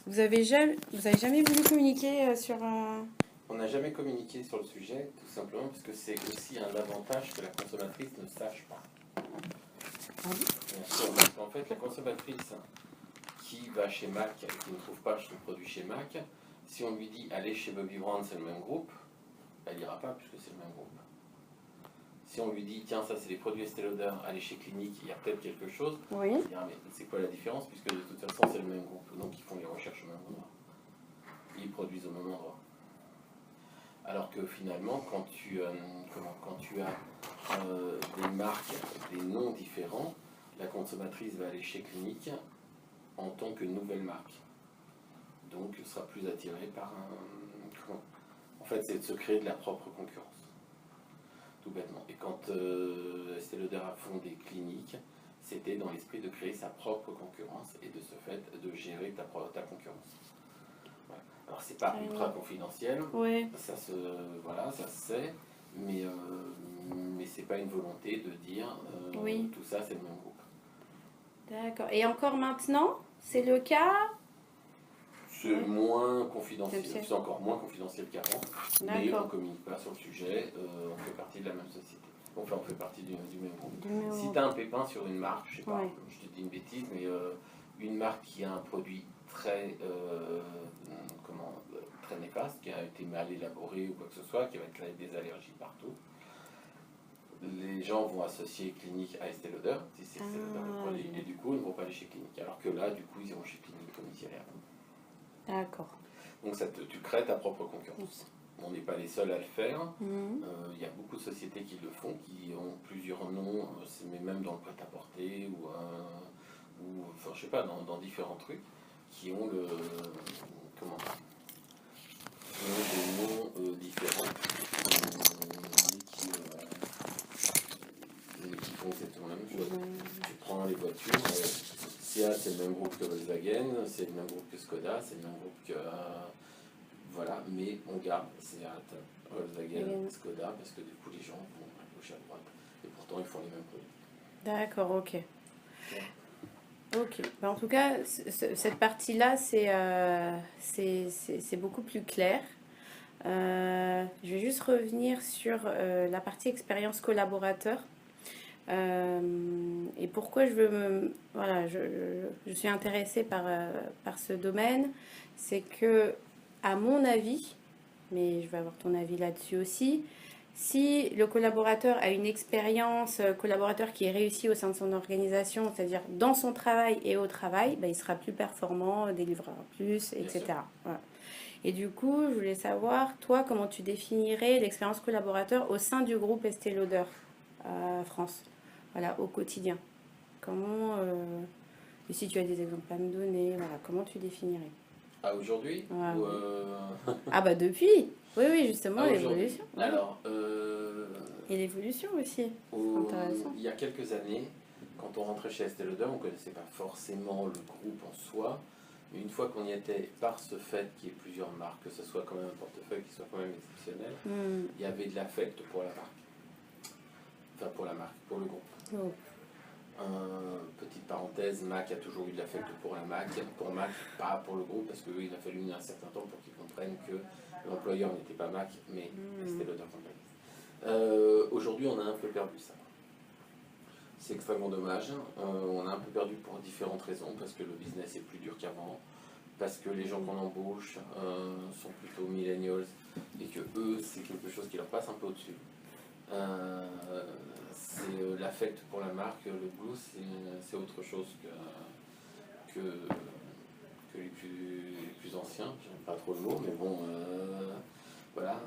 vous avez jamais voulu communiquer sur... On n'a jamais communiqué sur le sujet, tout simplement parce que c'est aussi un avantage que la consommatrice ne sache pas. Ah oui. Bien sûr, parce qu'en fait, la consommatrice qui va chez Mac et qui ne trouve pas son produit chez Mac, si on lui dit allez chez Bobbi Brown, c'est le même groupe, elle n'ira pas puisque c'est le même groupe. Si on lui dit tiens, ça c'est les produits Estée Lauder, allez chez Clinique, il y a peut-être quelque chose, Oui. elle dira mais c'est quoi la différence puisque de toute façon c'est le même groupe, donc ils font les recherches au même endroit. Ils produisent au même endroit. Alors que finalement, quand tu as des marques, des noms différents, la consommatrice va aller chez Clinique en tant que nouvelle marque. Donc, sera plus attirée par un... En fait, c'est de se créer de la propre concurrence. Tout bêtement. Et quand Estée Lauder a fondé Clinique, c'était dans l'esprit de créer sa propre concurrence et de ce fait de gérer ta concurrence. Voilà. Alors c'est pas ultra confidentiel, Ouais. ça se sait, mais c'est pas une volonté de dire Oui. tout ça c'est le même groupe. D'accord. Et encore maintenant, c'est le cas? C'est moins confidentiel, C'est- c'est encore moins confidentiel qu'avant, mais on D'accord. ne communique pas sur le sujet, on fait partie de la même société. Enfin, on fait partie du même groupe. Du même Si groupe. tu as un pépin sur une marque, je sais pas, Ouais. je te dis une bêtise, mais une marque qui a un produit très, très néfaste, qui a été mal élaboré ou quoi que ce soit, qui va créer des allergies partout, les gens vont associer Clinique à Estée Lauder, si c'est Estée Lauder le produit, et du coup ils ne vont pas aller chez Clinique. Alors que là, du coup, ils iront chez Clinique comme ils y allaient avant. D'accord. Donc tu crées ta propre concurrence. On n'est pas les seuls à le faire. Mhm. Il y a beaucoup de sociétés qui le font, qui ont plusieurs noms, mais même dans le prêt-à-porter ou enfin je sais pas, dans différents trucs, qui ont le qui ont des noms différents, mais qui font exactement la même chose. Tu prends les voitures, SEAT c'est le même groupe que Volkswagen, c'est le même groupe que Skoda, c'est le même groupe que voilà, mais on garde SEAT, Volkswagen, Skoda, parce que du coup les gens vont à gauche à droite, et pourtant ils font les mêmes produits. D'accord, ok. Ok. Ben, en tout cas, cette partie-là, c'est beaucoup plus clair. Je vais juste revenir sur la partie expérience collaborateur. Et pourquoi voilà, je suis intéressée par ce domaine, c'est que, à mon avis, mais je vais avoir ton avis là-dessus aussi, si le collaborateur a une expérience collaborateur qui est réussie au sein de son organisation, c'est-à-dire dans son travail et au travail, ben, il sera plus performant, délivrera plus, etc. Voilà. Et du coup, je voulais savoir, toi, comment tu définirais l'expérience collaborateur au sein du groupe Estée Lauder France, voilà, au quotidien. Comment, et si tu as des exemples à me donner, voilà, comment tu définirais? Ah, aujourd'hui Ouais, ou, oui. Ah bah depuis. Oui, oui, justement, aujourd'hui. l'évolution. Ouais. Alors, Et l'évolution aussi. C'est intéressant. il y a quelques années, quand on rentrait chez Estée Lauder, on ne connaissait pas forcément le groupe en soi, mais une fois qu'on y était, par ce fait qu'il y ait plusieurs marques, que ce soit quand même un portefeuille qui soit quand même exceptionnel, il y avait de l'affect pour la marque. Enfin, pour la marque, pour le groupe. Oh. Petite parenthèse, Mac a toujours eu de l'affect pour la Mac, pour Mac, pas pour le groupe, parce qu'il a fallu un certain temps pour qu'ils comprennent que l'employeur n'était pas Mac, mais Estée Lauder Company. Aujourd'hui, on a un peu perdu ça. C'est extrêmement dommage. On a un peu perdu pour différentes raisons, parce que le business est plus dur qu'avant, parce que les gens qu'on embauche sont plutôt millennials, et que eux, c'est quelque chose qui leur passe un peu au-dessus. C'est l'affect pour la marque, le blues, c'est autre chose que les plus anciens, j'aime pas trop le mot, mais bon, voilà.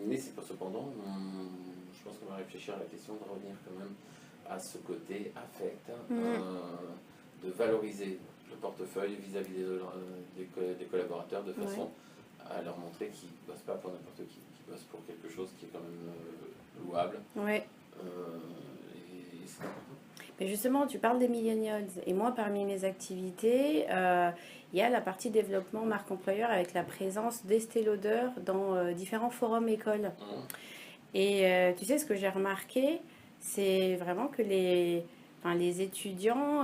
Mais c'est pas cependant, je pense qu'on va réfléchir à la question de revenir quand même à ce côté affect, de valoriser le portefeuille vis-à-vis des collaborateurs de façon à leur montrer qu'ils ne bossent pas pour n'importe qui, qu'ils bossent pour quelque chose qui est quand même louable. Ouais. Et c'est important. Mais justement, tu parles des millennials. Et moi, parmi mes activités, il y a la partie développement marque employeur avec la présence d'Estée Lauder dans différents forums écoles. Et tu sais, ce que j'ai remarqué, c'est vraiment que les étudiants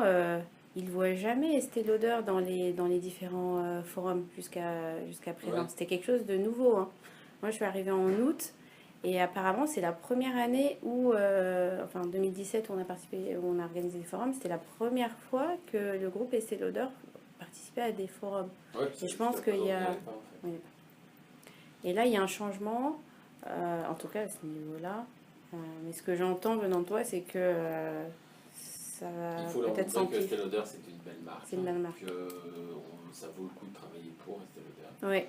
ils ne voient jamais Estée Lauder dans les différents forums jusqu'à présent. Ouais. C'était quelque chose de nouveau, hein. Moi, je suis arrivée en août et apparemment, c'est la première année où, enfin, en 2017, on a participé, on a organisé des forums. C'était la première fois que le groupe Estée Lauder participait à des forums. Ouais, Et je pense qu'il y a... avait pas, en fait. Oui. Et là, il y a un changement, en tout cas à ce niveau-là. Mais ce que j'entends venant de toi, c'est que ça Il va faut leur peut-être montrer que s'amplifier. Estée Lauder c'est une belle marque, C'est une belle marque. ça vaut le coup de travailler pour Estée Lauder. Oui,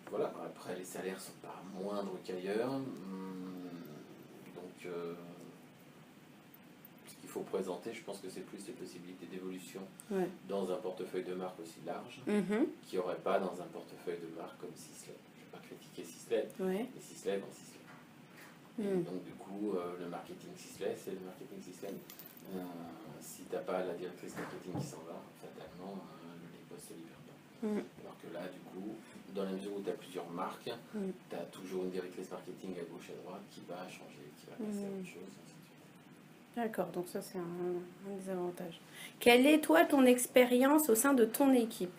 Voilà, après les salaires sont pas moindres qu'ailleurs, donc ce qu'il faut présenter, je pense que c'est plus les possibilités d'évolution ouais. dans un portefeuille de marque aussi large, Mhm. qu'il n'y aurait pas dans un portefeuille de marque comme Sisley. Je ne vais pas critiquer Sisley, Ouais. mais Sisley dans Sisley. Et Mm. donc du coup, le marketing Sisley, c'est le marketing Sisley. Si tu n'as pas la directrice marketing qui s'en va, fatalement, les postes se libèrent pas. Mm. Alors que là, du coup, dans la mesure où tu as plusieurs marques, Mm. tu as toujours une directrice marketing à gauche et à droite qui va changer, qui va passer à autre chose, ainsi de suite. D'accord, donc ça c'est un des avantages. Quelle est toi ton expérience au sein de ton équipe?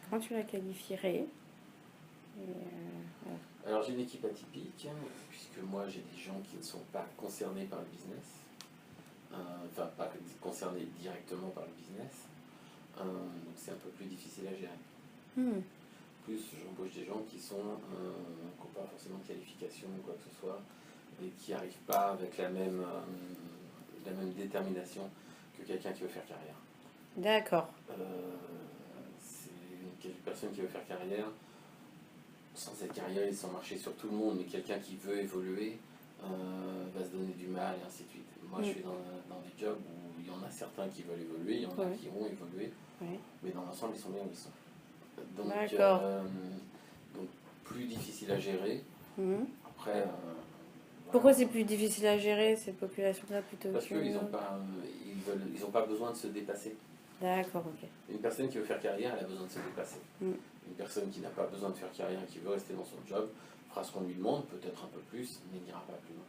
Comment tu la qualifierais? Alors j'ai une équipe atypique, puisque moi j'ai des gens qui ne sont pas concernés par le business, enfin pas concernés directement par le business, donc c'est un peu plus difficile à gérer. Mm. Plus j'embauche des gens qui n'ont pas forcément de qualification ou quoi que ce soit, et qui n'arrivent pas avec la même détermination que quelqu'un qui veut faire carrière. D'accord. C'est une personne qui veut faire carrière, sans être carrière et sans marcher sur tout le monde, mais quelqu'un qui veut évoluer va se donner du mal et ainsi de suite. Moi, je suis dans des jobs où il y en a certains qui veulent évoluer, il y en a qui vont évoluer, mais dans l'ensemble, ils sont bien où ils sont. Donc, D'accord. donc plus difficile à gérer. Mm. Après, Pourquoi c'est plus difficile à gérer cette population-là plutôt parce que qu'ils n'ont pas, ils ont pas besoin de se dépasser. D'accord, ok. Une personne qui veut faire carrière, elle a besoin de se dépasser. Mm. Une personne qui n'a pas besoin de faire carrière et qui veut rester dans son job fera ce qu'on lui demande, peut-être un peu plus, mais n'ira pas plus loin.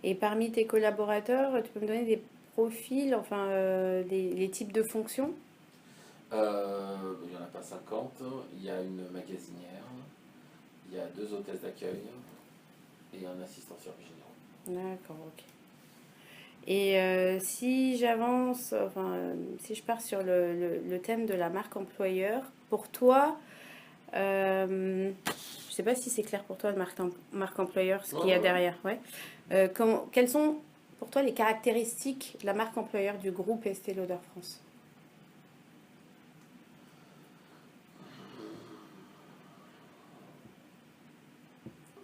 Et parmi tes collaborateurs, tu peux me donner des profils, enfin les types de fonctions? Il n'y en a pas 50, il y a une magasinière, il y a 2 hôtesses d'accueil et un assistant service général. D'accord, ok. Et si j'avance, enfin, si je pars sur le thème de la marque employeur, pour toi, je ne sais pas si c'est clair pour toi, de marque employeur, ce qu'il y a derrière. Ouais. Quelles sont pour toi les caractéristiques de la marque employeur du groupe Estée Lauder France?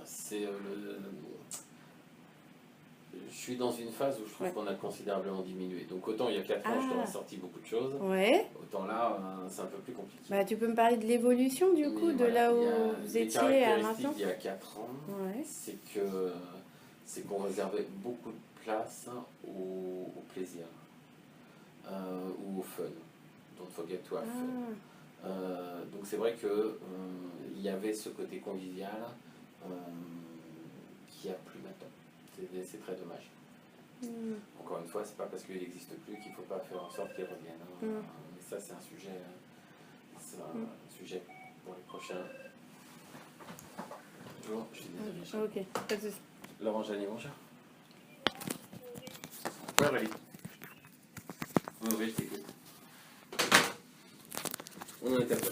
C'est je suis dans une phase où je trouve qu'on a considérablement diminué. Donc autant il y a 4 ans, je t'aurais sorti beaucoup de choses. Ouais. Autant là, c'est un peu plus compliqué. Bah, tu peux me parler de l'évolution du coup, de là où vous étiez à maintenant? Il y a 4 ans, c'est qu'on réservait beaucoup de place au plaisir ou au fun. Don't forget to have fun. Donc c'est vrai que il y avait ce côté convivial qui a plus maintenant. C'est très dommage. Encore une fois, c'est pas parce qu'il n'existe plus qu'il ne faut pas faire en sorte qu'il revienne. Mais ça, c'est un sujet pour les prochains jours. Je suis désolé. Ok, pas de souci. Laurent Jani, bonjour. Ouais, Aurélie. Oui, je t'écoute. On en était à quoi?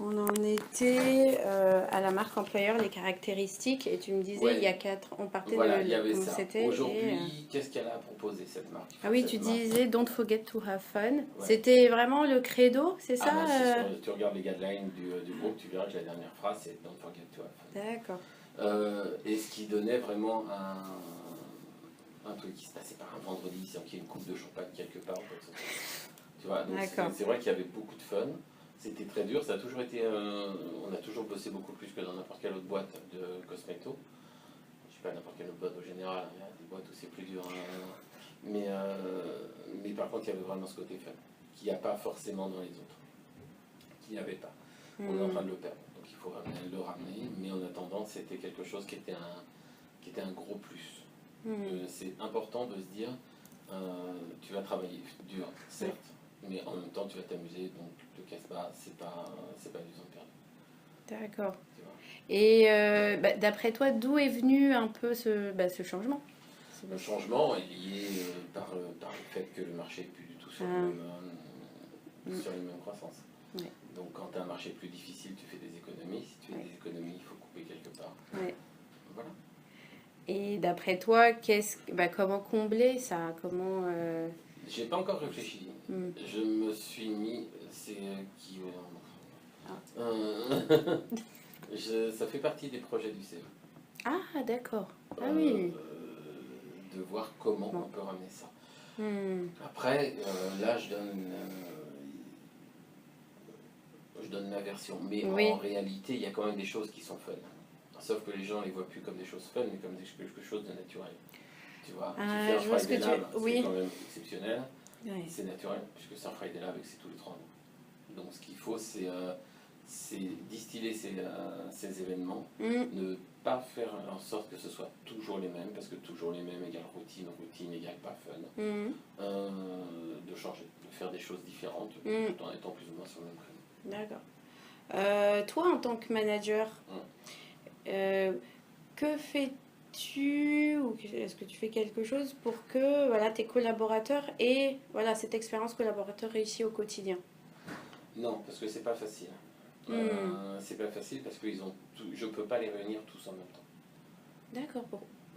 On en était à la marque employeur, les caractéristiques, et tu me disais il y a 4, on partait voilà, de il y avait comment ça. c'était. Aujourd'hui, qu'est-ce qu'elle a proposé cette marque? Ah oui, tu disais Don't forget to have fun. C'était vraiment le credo, c'est ça? C'est sûr, tu regardes les guidelines du groupe, tu verras que la dernière phrase c'est Don't forget to have fun. D'accord. Et ce qui donnait vraiment un truc qui se passait par un vendredi sans qu'il y ait une coupe de champagne quelque part. Tu vois, donc c'est vrai qu'il y avait beaucoup de fun. C'était très dur, ça a toujours été. On a toujours bossé beaucoup plus que dans n'importe quelle autre boîte de cosméto. Je sais pas, n'importe quelle autre boîte au général, il y a des boîtes où c'est plus dur. Mais par contre, il y avait vraiment ce côté fun, qu'il n'y a pas forcément dans les autres. Qu'il n'y avait pas. On est en train de le perdre, donc il faut le ramener. Mais en attendant, c'était quelque chose qui était un gros plus. C'est important de se dire, Tu vas travailler dur, certes, mais en même temps tu vas t'amuser, donc ne te casse pas, c'est pas du temps perdu. D'accord. Tu vois. Et d'après toi, d'où est venu un peu ce changement? Le changement est lié par le fait que le marché n'est plus du tout sur, sur une même croissance. Ouais. Donc quand tu as un marché plus difficile, tu fais des économies. Si tu fais des économies, il faut couper quelque part. Ouais. Voilà. Et d'après toi, comment combler ça? J'ai pas encore réfléchi. Je me suis mis. C'est qui. Ça fait partie des projets du CE. Ah, d'accord. Ah oui. De voir comment on peut ramener ça. Après, là, je donne ma version. Mais en réalité, il y a quand même des choses qui sont fun. Sauf que les gens ne les voient plus comme des choses fun, mais comme quelque chose de naturel. Tu vois, tu fais un Friday Lab, c'est quand même exceptionnel. Ouais. C'est naturel, puisque c'est un Friday Lab et que c'est tous les 3 mois. Donc ce qu'il faut, c'est distiller ces événements, ne pas faire en sorte que ce soit toujours les mêmes, parce que toujours les mêmes égale routine, routine égale pas fun. De changer, de faire des choses différentes, tout en étant plus ou moins sur le même créneau. D'accord. Toi, en tant que manager, que fais-tu, ou est-ce que tu fais quelque chose pour que tes collaborateurs aient cette expérience collaborateur réussie au quotidien? Non, parce que c'est pas facile. C'est pas facile parce que je peux pas les réunir tous en même temps. D'accord.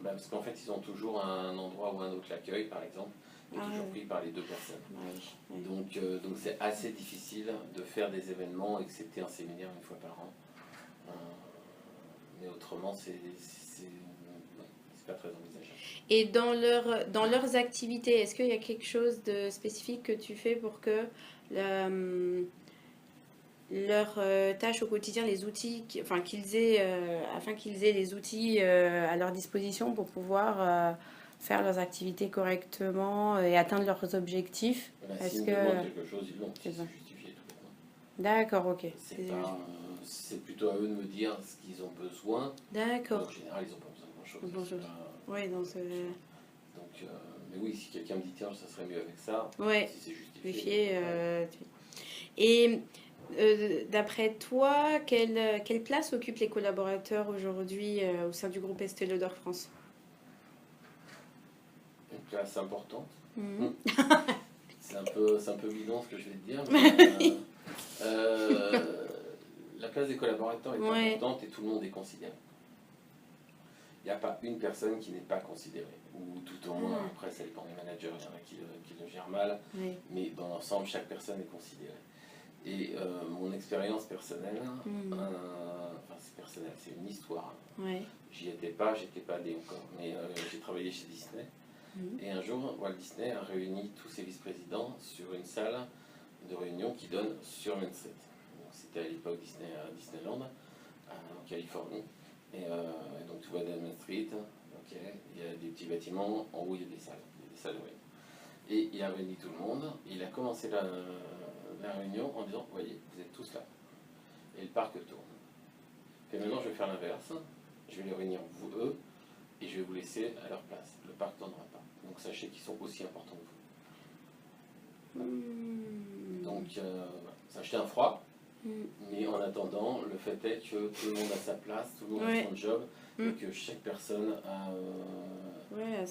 Parce qu'en fait, ils ont toujours un endroit ou un autre l'accueil, par exemple, est toujours pris par les 2 personnes. Donc c'est assez difficile de faire des événements, excepté un séminaire une fois par an. Mais autrement, c'est pas très envisageable. Et dans leurs activités, est-ce qu'il y a quelque chose de spécifique que tu fais pour que leurs tâches au quotidien, les outils, afin qu'ils aient les outils à leur disposition pour pouvoir faire leurs activités correctement et atteindre leurs objectifs? S'ils demandent quelque chose, ils l'ont. C'est justifié tout bêtement. D'accord, ok. C'est plutôt à eux de me dire ce qu'ils ont besoin. D'accord. En général, ils n'ont pas besoin de grand-chose. Oui, donc, mais oui, si quelqu'un me dit tiens, ça serait mieux avec ça, si c'est justifié. Et d'après toi, quelle place occupent les collaborateurs aujourd'hui au sein du groupe Estée Lauder France? Une place importante. C'est un peu bidon ce que je vais te dire, mais la place des collaborateurs est importante et tout le monde est considéré. Il n'y a pas une personne qui n'est pas considérée, ou tout au moins, après ça dépend des managers, il y en a qui le gèrent mal, mais dans l'ensemble, chaque personne est considérée. Et mon expérience personnelle, c'est personnel, c'est une histoire. J'y étais pas allé encore, mais j'ai travaillé chez Disney. Et un jour, Walt Disney a réuni tous ses vice-présidents sur une salle de réunion qui donne sur Main Street. C'était à l'époque Disneyland, en Californie. Et donc tu vois Main Street, il y a des petits bâtiments, en haut il y a des salles de réunion. Et il a réuni tout le monde, et il a commencé la réunion en disant, voyez, vous êtes tous là. Et le parc tourne. Et maintenant je vais faire l'inverse, je vais les réunir eux, et je vais vous laisser à leur place. Le parc ne tournera pas. Donc sachez qu'ils sont aussi importants que vous. Donc sachez un froid, mais en attendant, le fait est que tout le monde a sa place, tout le monde a son job, et que chaque personne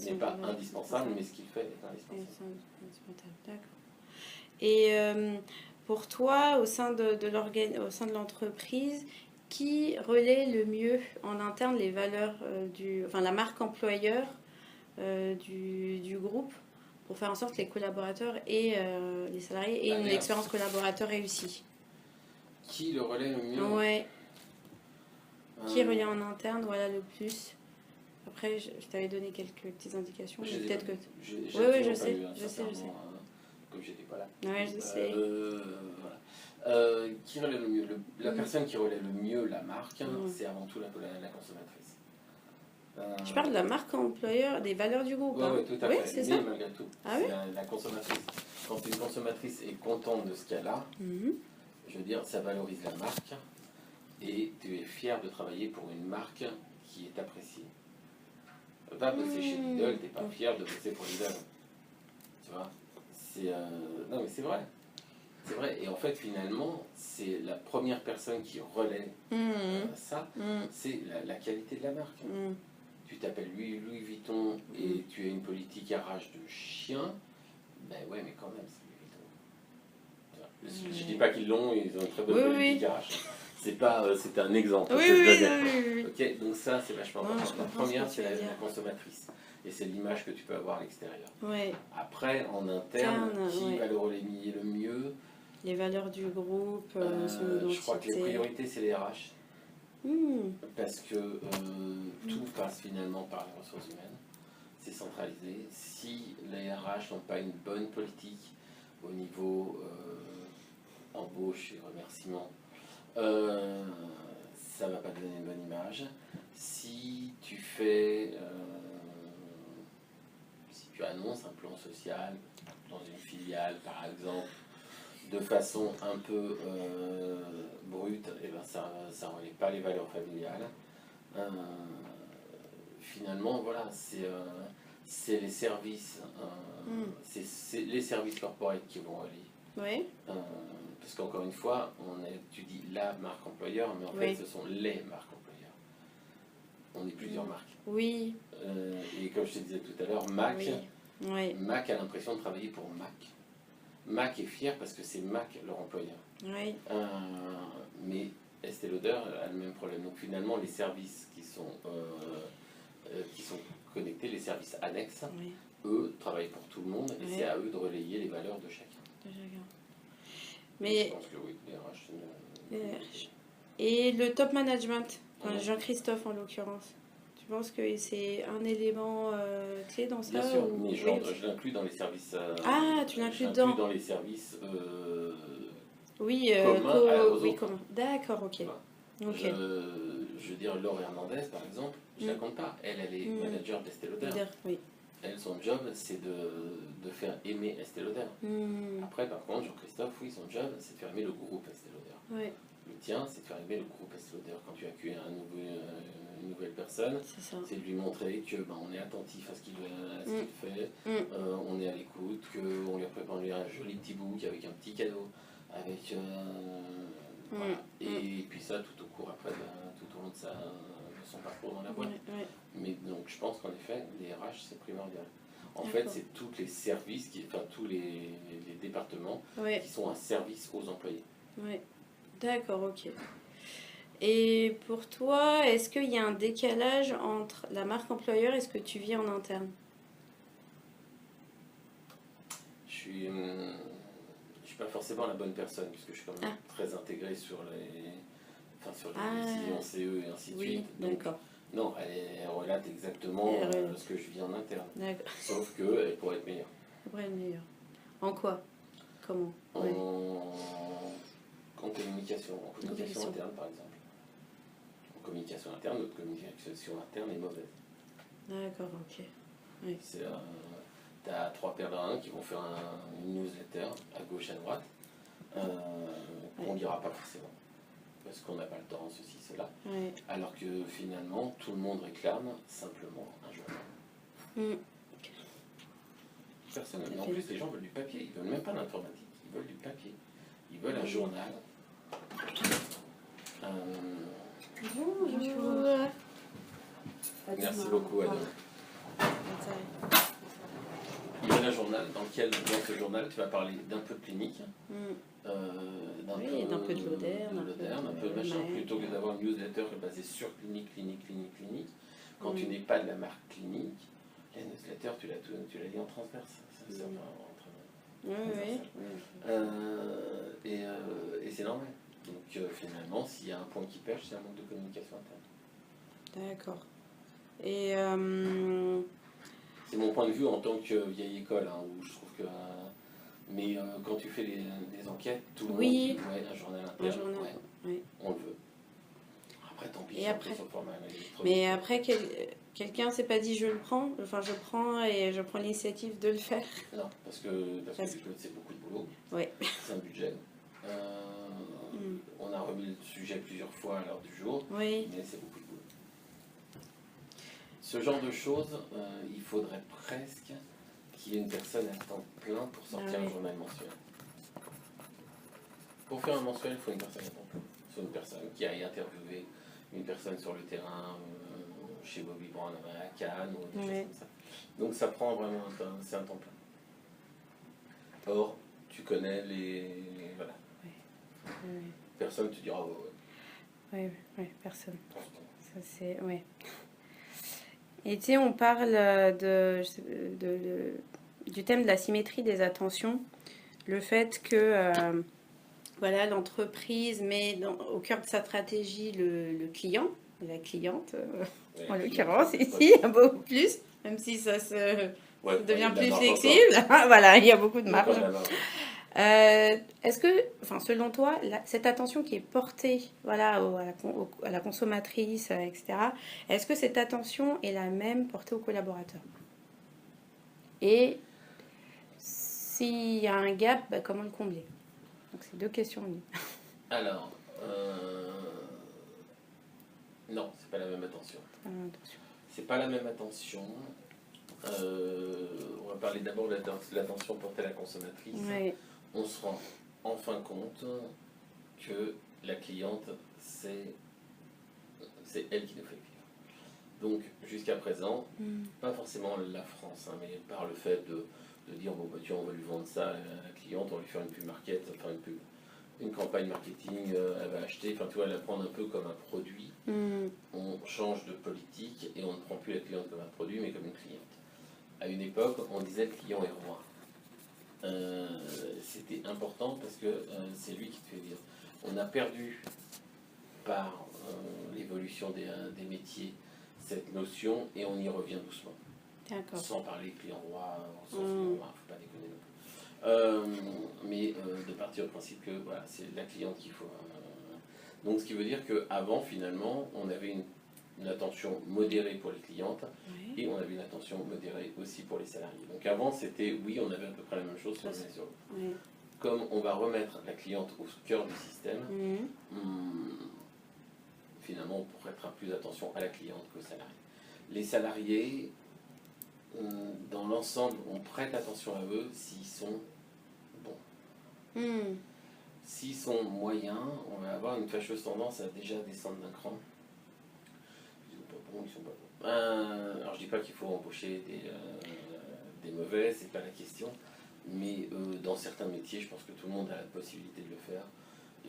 n'est pas indispensable, mais ce qu'il fait est indispensable. D'accord. Et pour toi, au sein de l'entreprise, qui relaie le mieux en interne les valeurs la marque employeur du groupe, pour faire en sorte que les collaborateurs et les salariés aient une expérience collaborateur réussie? Qui le relaie le mieux? Ouais. Qui relaie en interne, le plus. Après, je t'avais donné quelques petites indications. Peut-être que. Oui, je sais. Comme j'étais pas là. Ouais, je sais. Qui relaie le mieux? La personne qui relaie le mieux la marque, c'est avant tout la consommatrice. Je parle de la marque employeur, des valeurs du groupe. Oui, tout à fait. C'est mais ça. Malgré tout, la consommatrice. Quand une consommatrice est contente de ce qu'elle a, je veux dire, ça valorise la marque et tu es fier de travailler pour une marque qui est appréciée. Va bosser chez Lidl, tu n'es pas fier de bosser pour Lidl. tu vois. Non mais c'est vrai. C'est vrai, et en fait finalement, c'est la première personne qui relaie ça, c'est la qualité de la marque. Tu t'appelles Louis Vuitton et tu as une politique à rage de chien, ben ouais, mais quand même, c'est Louis Vuitton. Je dis pas qu'ils l'ont, ils ont une très bonne politique à rage. C'est pas, c'est un exemple que je donnais. Ok, donc ça, c'est vachement important. La première, c'est la consommatrice. Et c'est l'image que tu peux avoir à l'extérieur. Ouais. Après, en interne, qui va le relayer le mieux? Les valeurs du groupe, son identité. Je crois que les priorités, c'est les RH. Parce que tout passe finalement par les ressources humaines. C'est centralisé. Si les RH n'ont pas une bonne politique au niveau embauche et remerciement, ça ne va pas donner une bonne image. Si tu fais, si tu annonces un plan social dans une filiale par exemple, de façon un peu brute, et ben ça ne relaie pas les valeurs familiales. Finalement, voilà, c'est les services, c'est les services corporate qui vont relier. Parce qu'encore une fois, tu dis la marque employeur, mais en fait, ce sont les marques employeurs. On est plusieurs marques. Oui. Et comme je te disais tout à l'heure, Mac, Mac a l'impression de travailler pour Mac. Mac est fier parce que c'est Mac leur employeur. Mais Estée Lauder a le même problème. Donc finalement, les services qui sont connectés, les services annexes, eux travaillent pour tout le monde et c'est à eux de relayer les valeurs de chacun. Mais je pense que oui, les RH. Et le top management, Jean-Christophe en l'occurrence. Tu penses que c'est un élément clé dans ça? Bien sûr, mais je l'inclus dans les services. Tu l'inclus dans les services commun. D'accord, ok. Je veux dire, Laure Hernandez, par exemple, je ne la compte pas. Elle est manager d'Estée Lauder. Elle, son job, c'est de faire aimer Estée Lauder. Après, par contre, Jean-Christophe, oui, son job, c'est de faire aimer le groupe Estée Lauder. Le tien, c'est de faire aimer le groupe Estée Lauder. Quand tu accueilles une nouvelle personne, c'est de lui montrer que on est attentif à ce qu'il fait, on est à l'écoute, qu'on lui a préparé un joli petit book avec un petit cadeau, avec voilà. Et puis ça tout au cours après, tout au long de son parcours dans la boîte. Mais donc je pense qu'en effet, les RH c'est primordial. En fait, c'est tous les services, tous les départements qui sont un service aux employés. D'accord, ok. Et pour toi, est-ce qu'il y a un décalage entre la marque employeur et ce que tu vis en interne? Je suis pas forcément la bonne personne, puisque je suis quand même très intégré sur les décisions CE et ainsi de suite. D'accord. Non, elle relate exactement ce que je vis en interne. Sauf qu'elle pourrait être meilleure. Elle pourrait être meilleure. En quoi? Comment? En communication interne, par exemple. En communication interne, notre communication interne est mauvaise. D'accord, ok. Tu as 3 pèlerins qui vont faire une newsletter à gauche, à droite, qu'on ne lira pas forcément. Parce qu'on n'a pas le temps, ceci, cela. Alors que finalement, tout le monde réclame simplement un journal. Personne. En plus, les gens veulent du papier, ils veulent même pas l'informatique, ils veulent du papier. Ils veulent un journal. Bonjour. Merci beaucoup, Adam. Il y a un journal dans ce journal, tu vas parler d'un peu de clinique, d'un peu de moderne, un peu de machin, plutôt que d'avoir une newsletter basée sur clinique. Quand tu n'es pas de la marque clinique, la newsletter, tu la lis en transverse. Et c'est normal. Donc finalement, s'il y a un point qui pêche, c'est un manque de communication interne. D'accord. Et c'est mon point de vue en tant que vieille école, où je trouve que... mais quand tu fais des enquêtes, tout le monde dit un journal interne, on le veut. Après, tant pis, sur le format électronique. Mais après, quelqu'un s'est pas dit je le prends, enfin je prends l'initiative de le faire. Non, parce que c'est beaucoup de boulot, c'est un budget. On a remis le sujet plusieurs fois à l'heure du jour, mais c'est beaucoup de boulot. Ce genre de choses, il faudrait presque qu'il y ait une personne à temps plein pour sortir Ah oui. un journal mensuel. Pour faire un mensuel, il faut une personne à temps plein. Il faut une personne qui aille interviewer une personne sur le terrain, chez Bobby Brown à Cannes ou des choses comme ça. Donc ça prend vraiment c'est un temps plein. Or, tu connais voilà. Oui. Personne te dira Oui, personne. Pense pas. Ça, c'est... Ouais. Et tu sais, on parle du thème de la symétrie des attentions. Le fait que voilà, l'entreprise met au cœur de sa stratégie le client, la cliente, en l'occurrence, ici, beaucoup plus, même si ça devient plus flexible. Voilà, il y a beaucoup de marge. Est-ce que, enfin, selon toi, cette attention qui est portée voilà, à la consommatrice, etc., est-ce que cette attention est la même portée aux collaborateurs? Et s'il y a un gap, bah, comment le combler? Donc, c'est deux questions. Alors, non, c'est pas la même attention. C'est pas la même attention. On va parler d'abord de l'attention portée à la consommatrice. Oui. On se rend enfin compte que la cliente, c'est elle qui nous fait vivre. Donc, jusqu'à présent, pas forcément la France, hein, mais par le fait de dire, bon, bah, tiens, on va lui vendre ça à la cliente, on va lui faire une pub market, enfin une campagne marketing, elle va acheter, enfin tu vois, elle va prendre un peu comme un produit. On change de politique et on ne prend plus la cliente comme un produit, mais comme une cliente. À une époque, on disait le client est roi. C'était important parce que c'est lui qui te fait vivre. On a perdu par l'évolution des métiers cette notion et on y revient doucement. D'accord. Sans parler client roi, sans client roi, faut pas déconner non plus. Mais de partir du principe que voilà, c'est la cliente qu'il faut. Donc ce qui veut dire qu'avant finalement on avait une attention modérée pour les clientes et on avait une attention modérée aussi pour les salariés. Donc avant c'était oui on avait à peu près la même chose sur les sur l'autre. Comme on va remettre la cliente au cœur du système, finalement on prêtera plus attention à la cliente qu'aux salariés. Les salariés, dans l'ensemble, on prête attention à eux s'ils sont bons. S'ils sont moyens, on va avoir une fâcheuse tendance à déjà descendre d'un cran. Ils sont pas bons, ils sont pas bons. Alors je dis pas qu'il faut embaucher des mauvais, c'est pas la question. Mais dans certains métiers, je pense que tout le monde a la possibilité de le faire.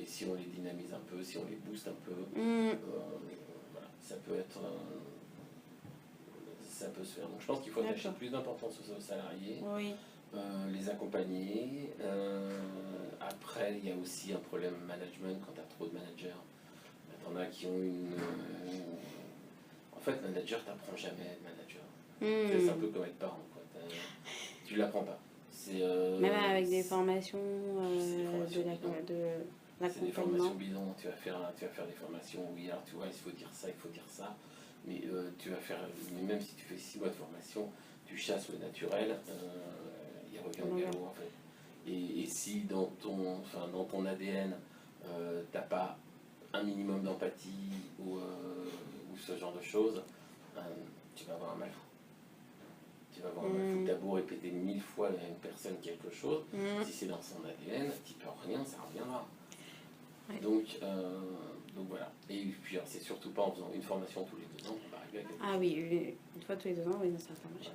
Et si on les dynamise un peu, si on les booste un peu, voilà, ça peut être... ça peut se faire. Donc je pense qu'il faut attacher plus d'importance aux salariés, les accompagner. Après, il y a aussi un problème management quand tu as trop de managers. T'en as qui ont en fait, manager, tu n'apprends jamais à être manager. C'est un peu comme être parent. Tu ne l'apprends pas. Même avec des formations de l'accompagnement. C'est des formations bidons. Tu vas faire des formations, oui, alors tu vois, il faut dire ça. Mais tu vas faire, même si tu fais 6 mois de formation, tu chasses le naturel, il revient au galop en fait. Et si dans ton ADN, t'as pas un minimum d'empathie ou ce genre de choses, tu vas avoir un mal fou. Tu vas avoir un mal fou. T'as beau répéter 1000 fois à une personne quelque chose, si c'est dans son ADN, tu peux rien, ça reviendra. Donc voilà. Et puis c'est surtout pas en faisant une formation tous les 2 ans qu'on va arriver à quelque chose. Ah oui, une fois tous les 2 ans, oui, ça marche.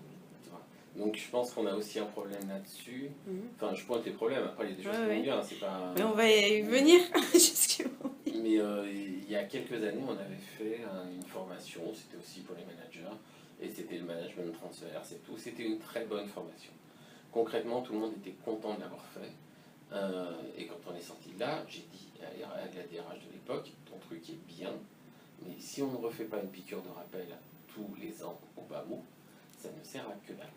Donc je pense qu'on a aussi un problème là-dessus. Enfin, je pointe les problèmes, après il y a des choses qui vont bien, c'est pas... Mais on va y venir jusqu'au... Mais il y a quelques années, on avait fait une formation, c'était aussi pour les managers, et c'était le management transverse et tout. C'était une très bonne formation. Concrètement, tout le monde était content de l'avoir fait. Et quand on est sorti de là, j'ai dit à la DRH de l'époque, ton truc est bien, mais si on ne refait pas une piqûre de rappel tous les ans au bas mot, ça ne sert à que dalle.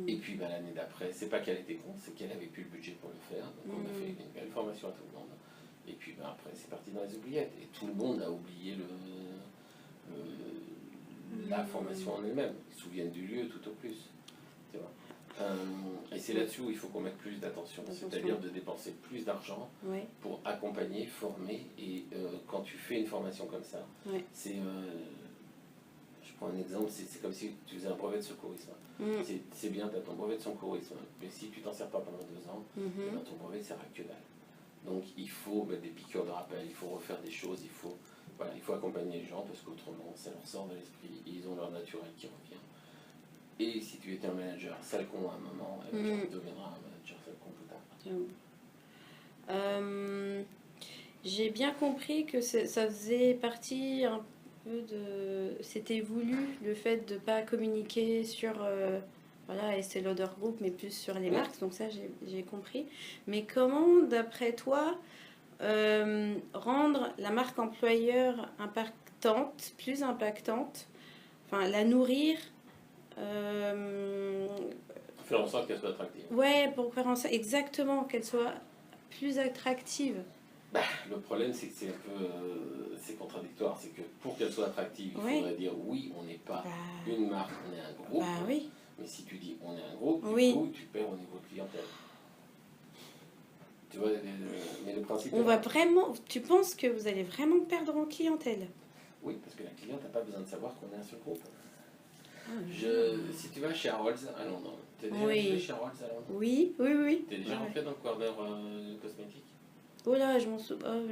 Et puis l'année d'après, c'est pas qu'elle était con, c'est qu'elle avait plus le budget pour le faire. Donc on a fait une belle formation à tout le monde. Et puis après, c'est parti dans les oubliettes. Et tout le monde a oublié la formation en elle-même. Ils se souviennent du lieu tout au plus. Tu vois. Et c'est là-dessus où il faut qu'on mette plus d'attention. C'est-à-dire de dépenser plus d'argent pour accompagner, former. Et quand tu fais une formation comme ça, c'est... je prends un exemple, c'est comme si tu faisais un brevet de secourisme. C'est bien, tu as ton brevet de secourisme, mais si tu t'en sers pas pendant 2 ans, eh ben, ton brevet ne sert à que dalle. Donc il faut mettre des piqûres de rappel, il faut refaire des choses, voilà, il faut accompagner les gens parce qu'autrement ça leur sort de l'esprit, ils ont leur naturel qui revient. Et si tu étais un manager sale con à un moment, tu deviendras un manager sale con plus tard. J'ai bien compris que ça faisait partie un peu de... C'était voulu, le fait de ne pas communiquer sur voilà, Estée Lauder Group, mais plus sur les marques. Donc ça, j'ai compris. Mais comment, d'après toi, rendre la marque employeur impactante, plus impactante, enfin la nourrir faire en sorte qu'elle soit attractive. Ouais, pour faire en sorte exactement qu'elle soit plus attractive. Bah, le problème, c'est que c'est un peu c'est contradictoire. C'est que pour qu'elle soit attractive, il faudrait dire oui, on n'est pas une marque, on est un groupe. Oui. Mais si tu dis on est un groupe, du coup, tu perds au niveau clientèle. Tu vois, mais le principe. On va vraiment. Tu penses que vous allez vraiment perdre en clientèle? Oui, parce que la cliente n'a pas besoin de savoir qu'on est un seul groupe. Si tu vas chez Harrods à Londres, tu es déjà allé chez Harrods à Londres? Oui. Tu es déjà rentré dans le corner cosmétique? Oh là, je m'en souviens.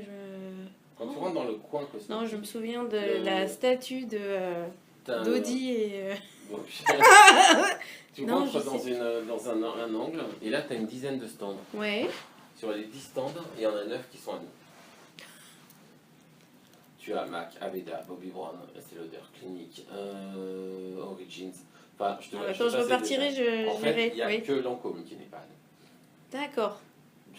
Quand tu rentres dans le coin cosmétique. Non, je me souviens de la statue d'Audi et. Bon, tu rentres dans un angle et là tu as une dizaine de stands. Ouais. Sur les 10 stands, il y en a 9 qui sont à nous. Tu as MAC, Aveda, Bobbi Brown, Estée Lauder, Clinique, Origins. Enfin, quand je repartirai, je en fait, il n'y a que Lancôme qui n'est pas à nous. D'accord.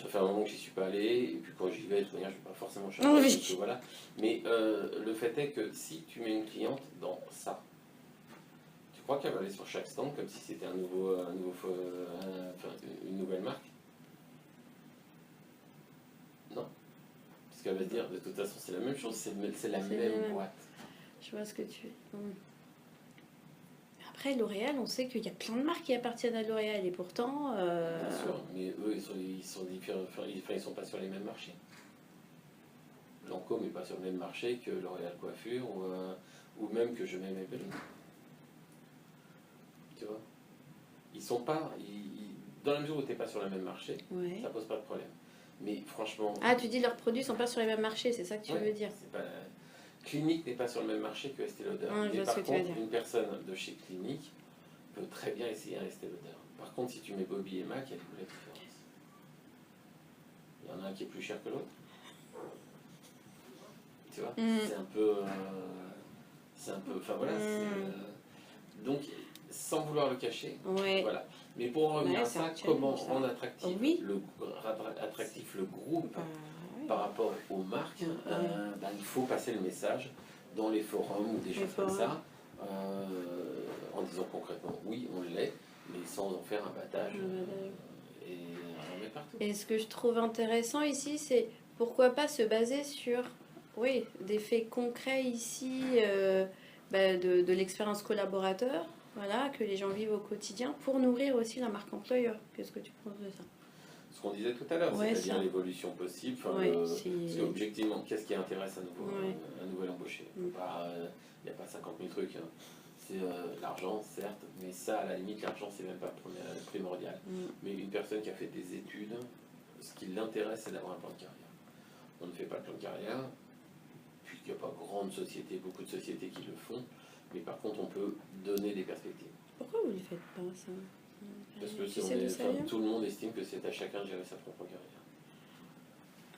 Ça fait un moment que j'y suis pas allé, et puis quand j'y vais, de toute manière, je ne vais pas forcément chercher. Voilà. Mais le fait est que si tu mets une cliente dans ça, tu crois qu'elle va aller sur chaque stand comme si c'était une nouvelle marque? Non. Parce qu'elle va se dire, de toute façon, c'est la même chose, c'est la même boîte. Je vois ce que tu veux. Après, L'Oréal, on sait qu'il y a plein de marques qui appartiennent à L'Oréal, et pourtant... Bien sûr, mais eux, ils sont différents, ils sont pas sur les mêmes marchés. Lancôme n'est pas sur le même marché que L'Oréal Coiffure, ou même que Je m'aime Maybelline. Tu vois, ils sont pas... dans la mesure où tu n'es pas sur le même marché, ça pose pas de problème. Mais franchement... Ah, tu dis leurs produits sont pas sur les mêmes marchés, c'est ça que tu veux dire? Clinique n'est pas sur le même marché que Estée Lauder. Mais par contre, une personne de chez Clinique peut très bien essayer un Estée Lauder. Par contre, si tu mets Bobbi et MAC, il y a une vraie différence. Il y en a un qui est plus cher que l'autre. Tu vois, c'est un peu... Enfin voilà. Donc, sans vouloir le cacher, voilà. Mais pour revenir à ça, comment rendre attractif le groupe par rapport aux marques, il faut passer le message dans les forums ou des choses comme ça, en disant concrètement oui, on l'est, mais sans en faire un battage et en mettre partout. Et ce que je trouve intéressant ici, c'est pourquoi pas se baser sur des faits concrets ici de l'expérience collaborateur, voilà, que les gens vivent au quotidien, pour nourrir aussi la marque employeur. Qu'est-ce que tu penses de ça? Ce qu'on disait tout à l'heure, c'est-à-dire l'évolution possible. Parce qu'objectivement, qu'est-ce qui intéresse un nouvel embauché? Il n'y a pas 50 000 trucs. Hein. C'est l'argent, certes, mais ça, à la limite, l'argent, c'est même pas primordial. Mais une personne qui a fait des études, ce qui l'intéresse, c'est d'avoir un plan de carrière. On ne fait pas de plan de carrière, puisqu'il n'y a pas beaucoup de sociétés qui le font, mais par contre, on peut donner des perspectives. Pourquoi vous ne le faites pas, ça? Parce que tout le monde estime que c'est à chacun de gérer sa propre carrière.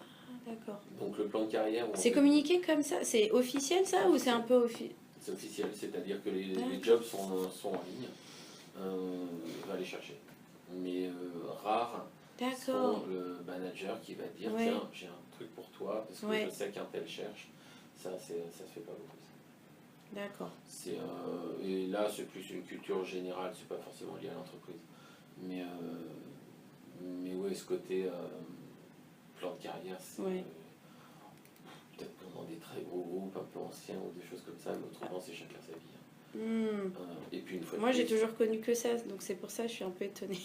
Ah, d'accord. Donc le plan de carrière... C'est communiqué comme ça? C'est officiel ça ou c'est un peu C'est officiel, c'est-à-dire que les jobs sont en ligne. Va les chercher. Mais rare sont le manager qui va dire tiens, j'ai un truc pour toi, parce que je sais qu'un tel cherche. Ça se fait pas beaucoup. D'accord. Et là, c'est plus une culture générale, c'est pas forcément lié à l'entreprise. Mais ouais, ce côté plan de carrière, c'est peut-être dans des très gros groupes un peu anciens ou des choses comme ça, mais autrement, c'est chacun sa vie. Et puis une fois moi, j'ai toujours connu que ça, donc c'est pour ça que je suis un peu étonnée.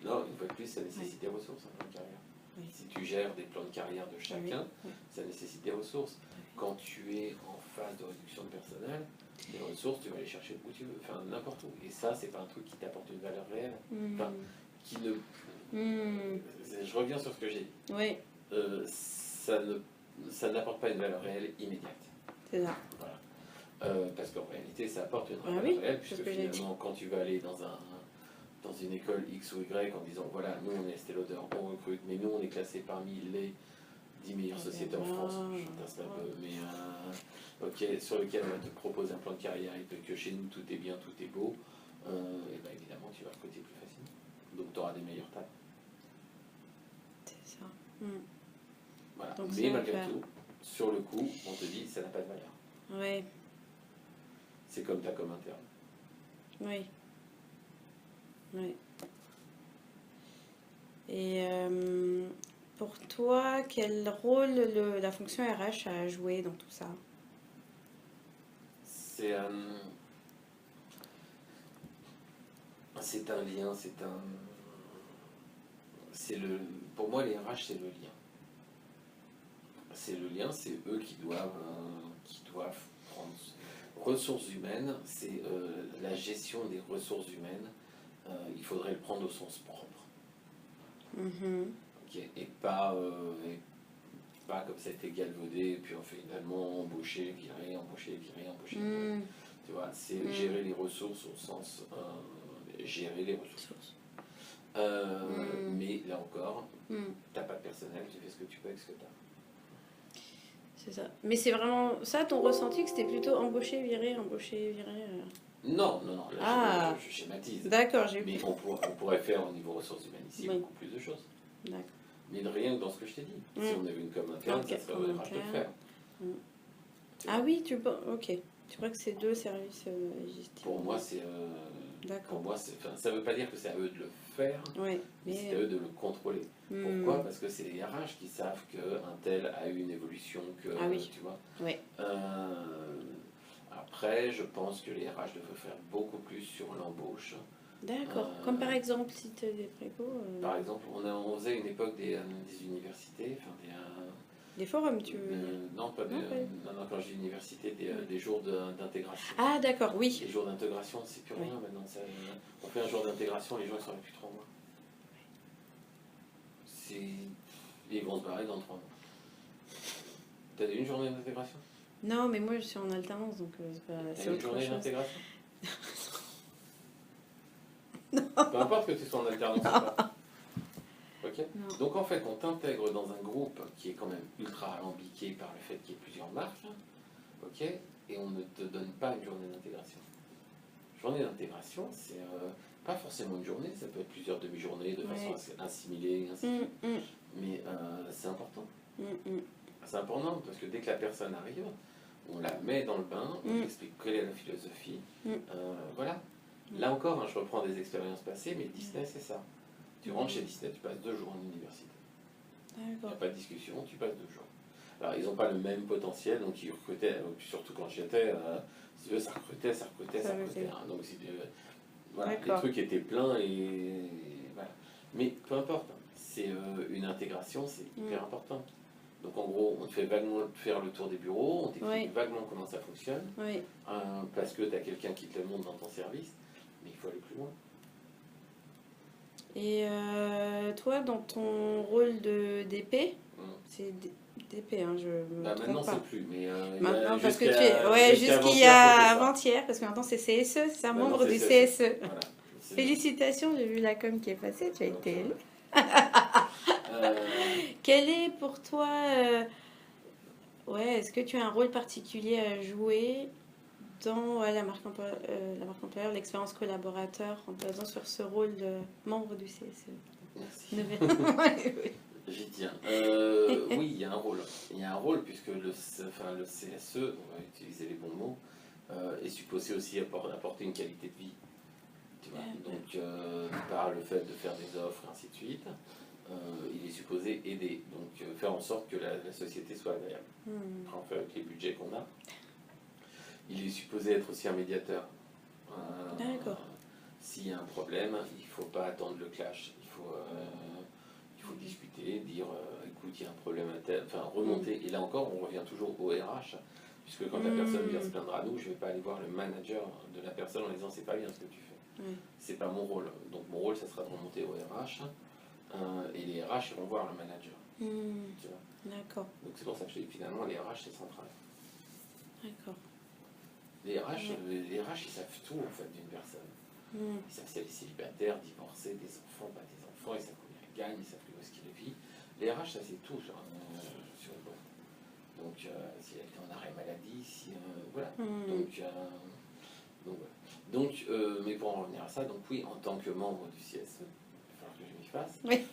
Non, une fois de plus, ça nécessite des ressources, un plan de carrière. Oui. Si tu gères des plans de carrière de chacun, Oui. ça nécessite des ressources. Quand tu es en phase de réduction de personnel, les ressources, tu vas les chercher où tu veux, enfin n'importe où. Et ça, c'est pas un truc qui t'apporte une valeur réelle. Enfin, qui ne... Je reviens sur ce que j'ai dit. Oui, Ça n'apporte pas une valeur réelle immédiate. c'est ça. Voilà. Parce qu'en réalité, ça apporte une Ah valeur oui, réelle, c'est ce puisque que j'ai dit. finalement, quand tu vas aller dans une école X ou Y en disant voilà, nous on est Estée Lauder, on recrute, mais nous on est classé parmi les 10 meilleures sociétés en France, je t'installe un peu, mais ok, sur lequel on va te proposer un plan de carrière et que chez nous tout est bien, tout est beau, et bien évidemment tu vas recruter plus facilement. Donc tu auras des meilleures tailles. C'est ça. Voilà. Donc, mais malgré tout, sur le coup, on te dit ça n'a pas de valeur. Oui. C'est comme ta com interne. Oui. Oui. Et pour toi, quel rôle la fonction RH a joué dans tout ça? C'est un lien, pour moi les RH c'est le lien. C'est le lien, c'est eux qui doivent prendre ressources humaines, c'est la gestion des ressources humaines, il faudrait le prendre au sens propre. Ok, et pas comme ça a été galvaudé, et puis on fait finalement embaucher, virer, embaucher, virer, embaucher, virer. Tu vois, c'est gérer les ressources au sens gérer les ressources. Mais là encore, t'as pas de personnel, tu fais ce que tu peux avec ce que t'as. C'est ça. Mais c'est vraiment ça ton ressenti, que c'était plutôt embaucher, virer, Non, là je schématise. D'accord, j'ai Mais on pourrait faire au niveau ressources humaines ici beaucoup plus de choses. D'accord. Mais rien que dans ce que je t'ai dit. Si on avait une com interne, ça serait au RH de le faire. Ah oui, ok. Tu crois que c'est deux services logistiques? Pour moi, c'est. Pour moi, ça ne veut pas dire que c'est à eux de le faire, mais c'est à eux de le contrôler. Pourquoi? Parce que c'est les RH qui savent qu'un tel a eu une évolution, tu vois. Oui. Après, je pense que les RH devraient faire beaucoup plus sur l'embauche. D'accord. Comme par exemple, si tu as des précots. Par exemple, on faisait une époque des universités, des forums, tu veux dire? Non, pas non, quand je dis université, des jours d'intégration. Ah, d'accord, oui. Les jours d'intégration, c'est plus rien maintenant. On fait un jour d'intégration, les gens ils sont là depuis 3 mois. Ils vont se barrer dans 3 mois. T'as eu une journée d'intégration? Non, mais moi je suis en alternance, donc c'est une journée d'intégration? Peu importe que tu sois en alternance ou pas. Okay. Donc en fait, on t'intègre dans un groupe qui est quand même ultra alambiqué par le fait qu'il y ait plusieurs marques, ok, et on ne te donne pas une journée d'intégration. Journée d'intégration, c'est pas forcément une journée, ça peut être plusieurs demi-journées de façon assimilée, ainsi de suite. Mais c'est important. C'est important parce que dès que la personne arrive, on la met dans le bain, on explique quelle est la philosophie. Voilà. Là encore, je reprends des expériences passées, mais Disney, c'est ça. Tu rentres chez Disney, tu passes 2 jours en université. Il n'y a pas de discussion, tu passes 2 jours. Alors, ils n'ont pas le même potentiel, donc ils recrutaient, surtout quand j'y étais, si tu veux, ça recrutait. Hein. Donc, voilà, les trucs étaient pleins et voilà. Mais peu importe, c'est une intégration, c'est hyper important. Donc, en gros, on te fait vaguement faire le tour des bureaux, on t'explique vaguement comment ça fonctionne, parce que tu as quelqu'un qui te le montre dans ton service, mais il faut aller plus loin. Et toi, dans ton rôle de DP, c'est DP, hein, je me trompe maintenant, pas. c'est plus, mais maintenant, parce que tu es, jusqu'il y a avant-hier, parce que maintenant c'est CSE, c'est ça, membre du CSE. Voilà, félicitations, j'ai vu la com qui est passée, tu as été élu. Quel est pour toi, est-ce que tu as un rôle particulier à jouer dans la marque employeur, l'expérience collaborateur, en basant sur ce rôle de membre du CSE? Merci. J'y tiens. Oui, il y a un rôle. Il y a un rôle puisque le CSE, on va utiliser les bons mots, est supposé aussi apporter une qualité de vie. Tu vois. Donc, par le fait de faire des offres, et ainsi de suite, il est supposé aider. Donc, faire en sorte que la société soit agréable. Après, on fait avec les budgets qu'on a. Il est supposé être aussi un médiateur. S'il y a un problème, il ne faut pas attendre le clash. Il faut discuter, dire écoute, il y a un problème à tel, enfin remonter. Et là encore, on revient toujours au RH, puisque quand la personne vient se plaindre à nous, je ne vais pas aller voir le manager de la personne en disant c'est pas bien ce que tu fais. C'est pas mon rôle. Donc mon rôle, ça sera de remonter au RH, et les RH ils vont voir le manager. Tu vois. D'accord. Donc c'est pour ça que je dis finalement les RH c'est central. D'accord. Les RH ils savent tout en fait d'une personne. Ils savent si elle est célibataire, divorcée, des enfants, pas des enfants, ils savent combien elle gagne, ils savent où est-ce qu'il vit. Les RH ça c'est tout sur une boîte. Donc si elle était en arrêt maladie, si voilà. Donc, mais pour en revenir à ça, donc oui, en tant que membre du CSE, il va falloir que je m'y fasse. Oui.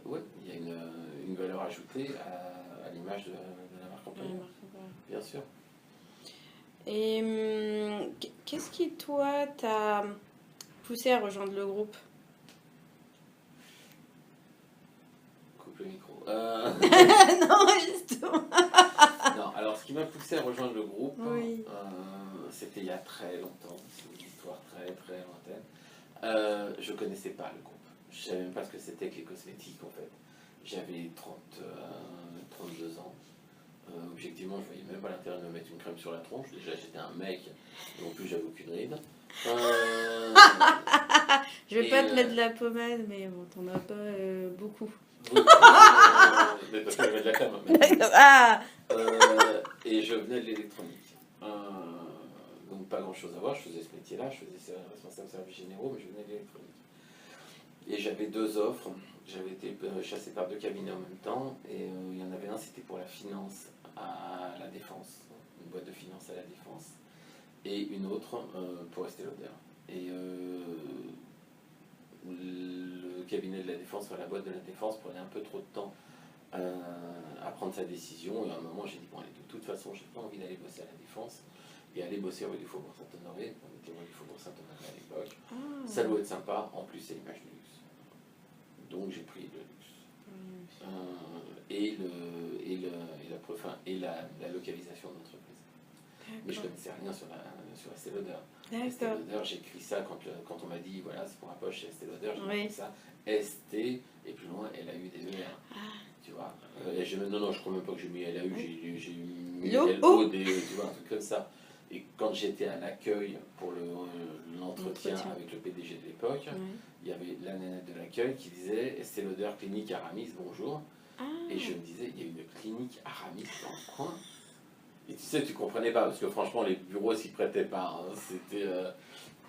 Oui, il y a une valeur ajoutée à l'image de la marque employeur. Bien sûr. Et qu'est-ce qui, toi, t'a poussé à rejoindre le groupe? Coupe le micro. Non, justement. Non, alors ce qui m'a poussé à rejoindre le groupe, Oui. c'était il y a très longtemps, c'est une histoire très très lointaine. Je connaissais pas le groupe. Je savais même pas ce que c'était que les cosmétiques en fait. J'avais 32 ans. Objectivement, je voyais même pas l'intérêt de me mettre une crème sur la tronche. Déjà, j'étais un mec, non plus j'avais aucune ride. Je vais pas te mettre de la pommade, mais bon, t'en as pas beaucoup. Oui, mais parce que j'avais de la crème. Ah. Et je venais de l'électronique. Donc pas grand chose à voir, je faisais ce métier-là, je faisais responsable services généraux, mais je venais de l'électronique. Et j'avais 2 offres, j'avais été chassé par 2 cabinets en même temps, et il y en avait un, c'était pour la finance à la Défense, une boîte de finance à la Défense, et une autre pour Estée Lauder. Et le cabinet de la Défense, enfin la boîte de la Défense, prenait un peu trop de temps à prendre sa décision, et à un moment j'ai dit bon allez, de toute façon j'ai pas envie d'aller bosser à la Défense, et aller bosser au Faubourg Saint-Honoré, on était au Faubourg Saint-Honoré à l'époque, ça doit être sympa, en plus c'est l'image du luxe. Donc j'ai pris le luxe. Et la localisation de l'entreprise. Mais je ne connaissais rien sur Estée Lauder. Estée Lauder, j'ai écrit ça quand on m'a dit voilà, c'est pour un poche chez Estée Lauder, j'ai écrit ça ST, et plus loin LAUDER. Tu vois. Non, je ne crois même pas que j'ai mis LAU, j'ai mis LODE, tu vois, un truc comme ça. Et quand j'étais à l'accueil pour l'entretien avec le PDG de l'époque, il y avait la nanette de l'accueil qui disait Estée Lauder Clinique Aramis, bonjour. Et je me disais, il y a une clinique Aramis dans le coin. Et tu sais, tu comprenais pas, parce que franchement, les bureaux s'y prêtaient pas. Hein. C'était.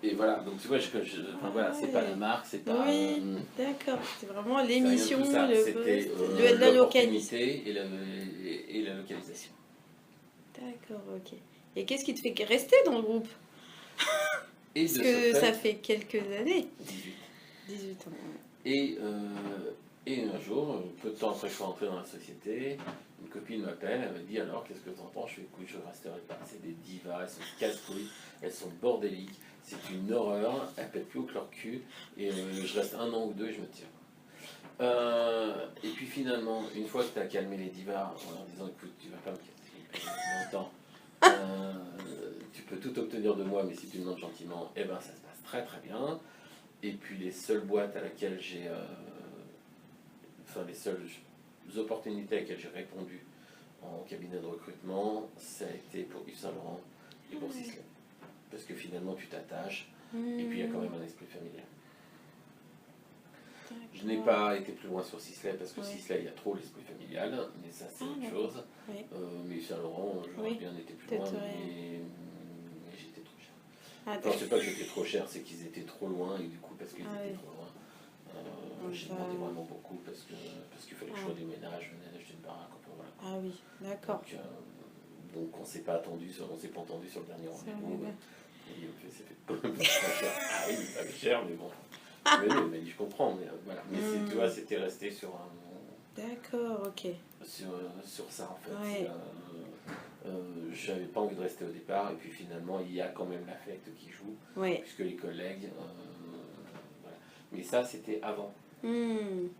Et voilà, donc tu vois, enfin, voilà, c'est pas la marque, c'est pas. Oui, d'accord, c'est vraiment l'émission, c'était la localisation. Et la localisation. D'accord, ok. Et qu'est-ce qui te fait rester dans le groupe? Parce que ça fait quelques années. 18 ans. Et un jour, peu de temps après que je sois entré dans la société, une copine m'appelle, elle me dit alors qu'est-ce que tu entends? Je fais écoute, je resterai pas, c'est des divas, elles sont casse-couilles, elles sont bordéliques, c'est une horreur, elles pètent plus haut que leur cul, et je reste 1 an ou 2 et je me tire. Et puis finalement, une fois que tu as calmé les divas en leur disant écoute, tu vas pas me casser longtemps, tu peux tout obtenir de moi, mais si tu me demandes gentiment, eh ben ça se passe très très bien. Et puis les seules boîtes à laquelle j'ai, les seules opportunités à laquelle j'ai répondu en cabinet de recrutement, ça a été pour Yves Saint Laurent et pour Sisley. Parce que finalement tu t'attaches, et puis il y a quand même un esprit familial. Je n'ai pas été plus loin sur Sisley parce que Sisley il y a trop l'esprit familial, mais ça c'est autre chose. Mais Yves Saint Laurent, j'aurais bien été plus loin, mais j'étais trop cher. Enfin, c'est pas que j'étais trop cher, c'est qu'ils étaient trop loin, et du coup parce qu'ils étaient trop loin, j'ai demandé vraiment beaucoup parce qu'il fallait que je sois déménage, je venais d'acheter une baraque. Voilà. Ah oui, d'accord. Donc on s'est pas entendu sur le dernier rendez-vous. Il m'a fait c'est pas cher. Ah oui, pas cher, mais bon. Il m'a dit je comprends, mais voilà. Mais tu vois, c'était resté sur un. D'accord, ok. Sur ça en fait. J'avais pas envie de rester au départ, et puis finalement il y a quand même l'affect qui joue, puisque les collègues. Voilà. Mais ça c'était avant.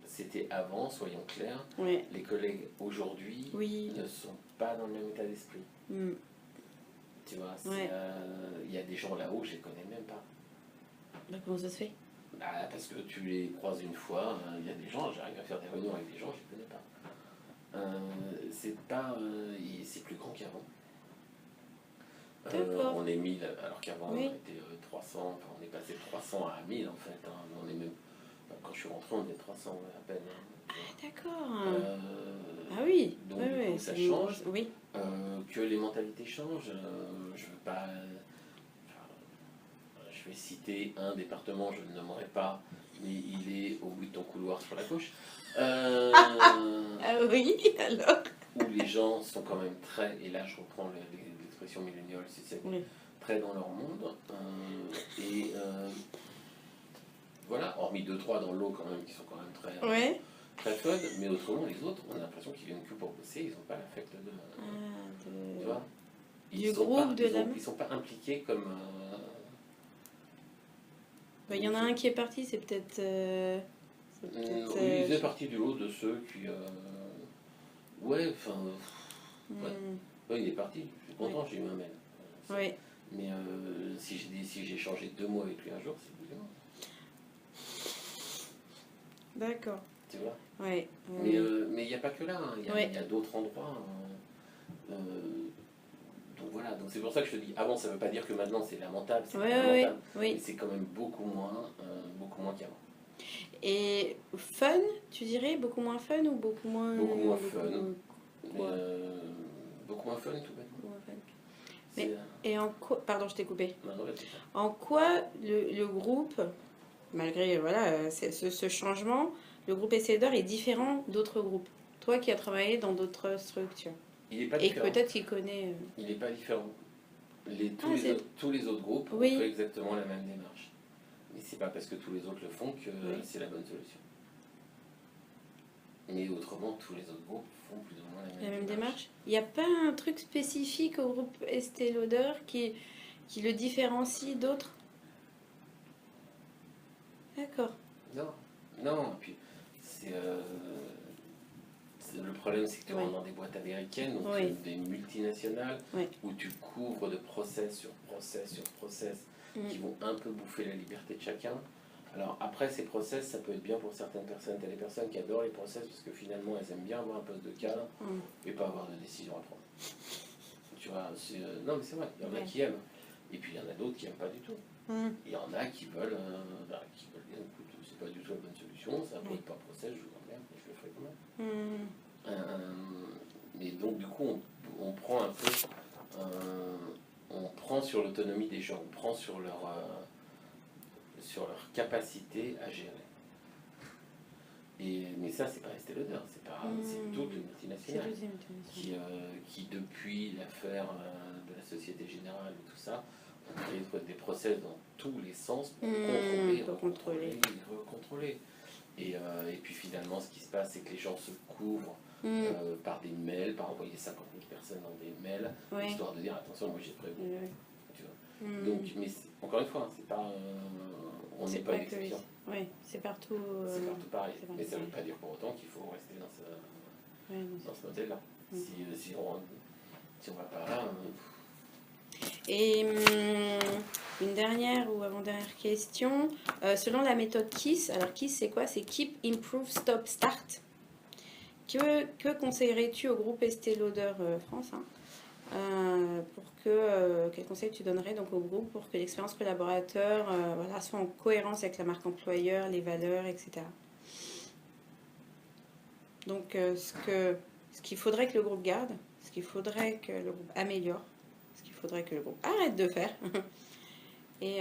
C'était avant, soyons clairs. Les collègues aujourd'hui ne sont pas dans le même état d'esprit. Tu vois, il y a des gens là-haut, je les connais même pas. Bah, comment ça se fait? Bah, parce que tu les croises une fois, il y a des gens, j'arrive à faire des réunions avec des gens, je les connais pas. C'est plus grand qu'avant. D'accord. On est 1000, alors qu'avant Oui. on était 300, enfin, on est passé de 300 à 1000 en fait. Hein. On est même, quand je suis rentré, on était 300 à peine. Hein, tu vois. D'accord. Euh, Ah oui. donc Oui, du oui, coup ça c'est une change. grosse. Oui. Que les mentalités changent, je veux pas. Je vais citer un département, je ne le nommerai pas, mais il est au bout de ton couloir sur la gauche. Euh, Ah oui, alors. où les gens sont quand même très, et là je reprends l'expression milléniale, c'est Oui. très dans leur monde. Voilà, hormis deux trois dans l'eau quand même, qui sont quand même Ouais. très fun, mais autrement les autres, on a l'impression qu'ils viennent que pour bosser, ils n'ont pas l'affect de... Tu vois, Du groupe, de la main. ils sont pas impliqués comme... Bah, il y en a un qui est parti, c'est peut-être. il faisait partie du lot de ceux qui... ouais, enfin... ouais. Ouais, il est parti, je suis content, j'ai eu un mail. Oui. Mais si j'ai changé 2 mots avec lui un jour, c'est plus grave. D'accord. Tu vois. Ouais. Mais il n'y a pas que là, hein. Il y a d'autres endroits. Hein. Donc voilà, donc c'est pour ça que je te dis, avant ça ne veut pas dire que maintenant c'est lamentable, c'est lamentable, mais c'est quand même beaucoup moins qu'avant. Et fun, tu dirais beaucoup moins fun ou beaucoup moins. Beaucoup moins fun. Quoi Beaucoup moins fun tout bêtement. Beaucoup moins fun. Mais, et en quoi. Pardon, je t'ai coupé. Non, en quoi le groupe, malgré voilà, ce changement, le groupe Essédor est différent d'autres groupes? Toi qui as travaillé dans d'autres structures. Il n'est pas et différent. peut-être qu'il connaît. Il n'est pas différent. Tous les autres groupes ont oui. fait exactement la même démarche. Mais c'est pas parce que tous les autres le font que c'est la bonne solution. Mais autrement, tous les autres groupes font plus ou moins la même démarche. Il n'y a pas un truc spécifique au groupe Estée Lauder qui le différencie d'autres? D'accord. Non, et puis le problème, c'est que tu rentres dans des boîtes américaines, donc des multinationales, où tu couvres de process sur process sur process, qui vont un peu bouffer la liberté de chacun. Alors après, ces process, ça peut être bien pour certaines personnes. Tu as des personnes qui adorent les process parce que finalement, elles aiment bien avoir un poste de cadre et pas avoir de décision à prendre. Tu vois, non mais c'est vrai, il y en a qui aiment. Et puis il y en a d'autres qui n'aiment pas du tout. Il y en a qui veulent bien, écoute, c'est pas du tout la bonne solution, ça ne vaut pas process, je vous emmerde, mais je le ferai quand même. Mais donc du coup, on prend un peu, on prend sur l'autonomie des gens, on prend sur leur capacité à gérer. Mais ça, c'est pas Estée Lauder, c'est toutes les multinationales qui, depuis l'affaire de la Société Générale et tout ça, ont créé des process dans tous les sens pour contrôler. Et puis finalement, ce qui se passe, c'est que les gens se couvrent par des mails, par envoyer 50 000 personnes dans des mails, histoire de dire attention, moi j'ai prévu. Tu vois. Donc, mais encore une fois, c'est pas, on n'est pas une exception. Oui, c'est partout. C'est partout pareil. Mais ça ne veut pas dire pour autant qu'il faut rester dans ce modèle-là. Si on va pas là. Et une dernière ou avant-dernière question. Selon la méthode KISS, alors KISS c'est quoi? C'est Keep, Improve, Stop, Start. Que conseillerais-tu au groupe Estée Lauder France quel conseil tu donnerais donc au groupe pour que l'expérience collaborateur soit en cohérence avec la marque employeur, les valeurs, etc. Donc ce qu'il faudrait que le groupe garde, ce qu'il faudrait que le groupe améliore, ce qu'il faudrait que le groupe arrête de faire et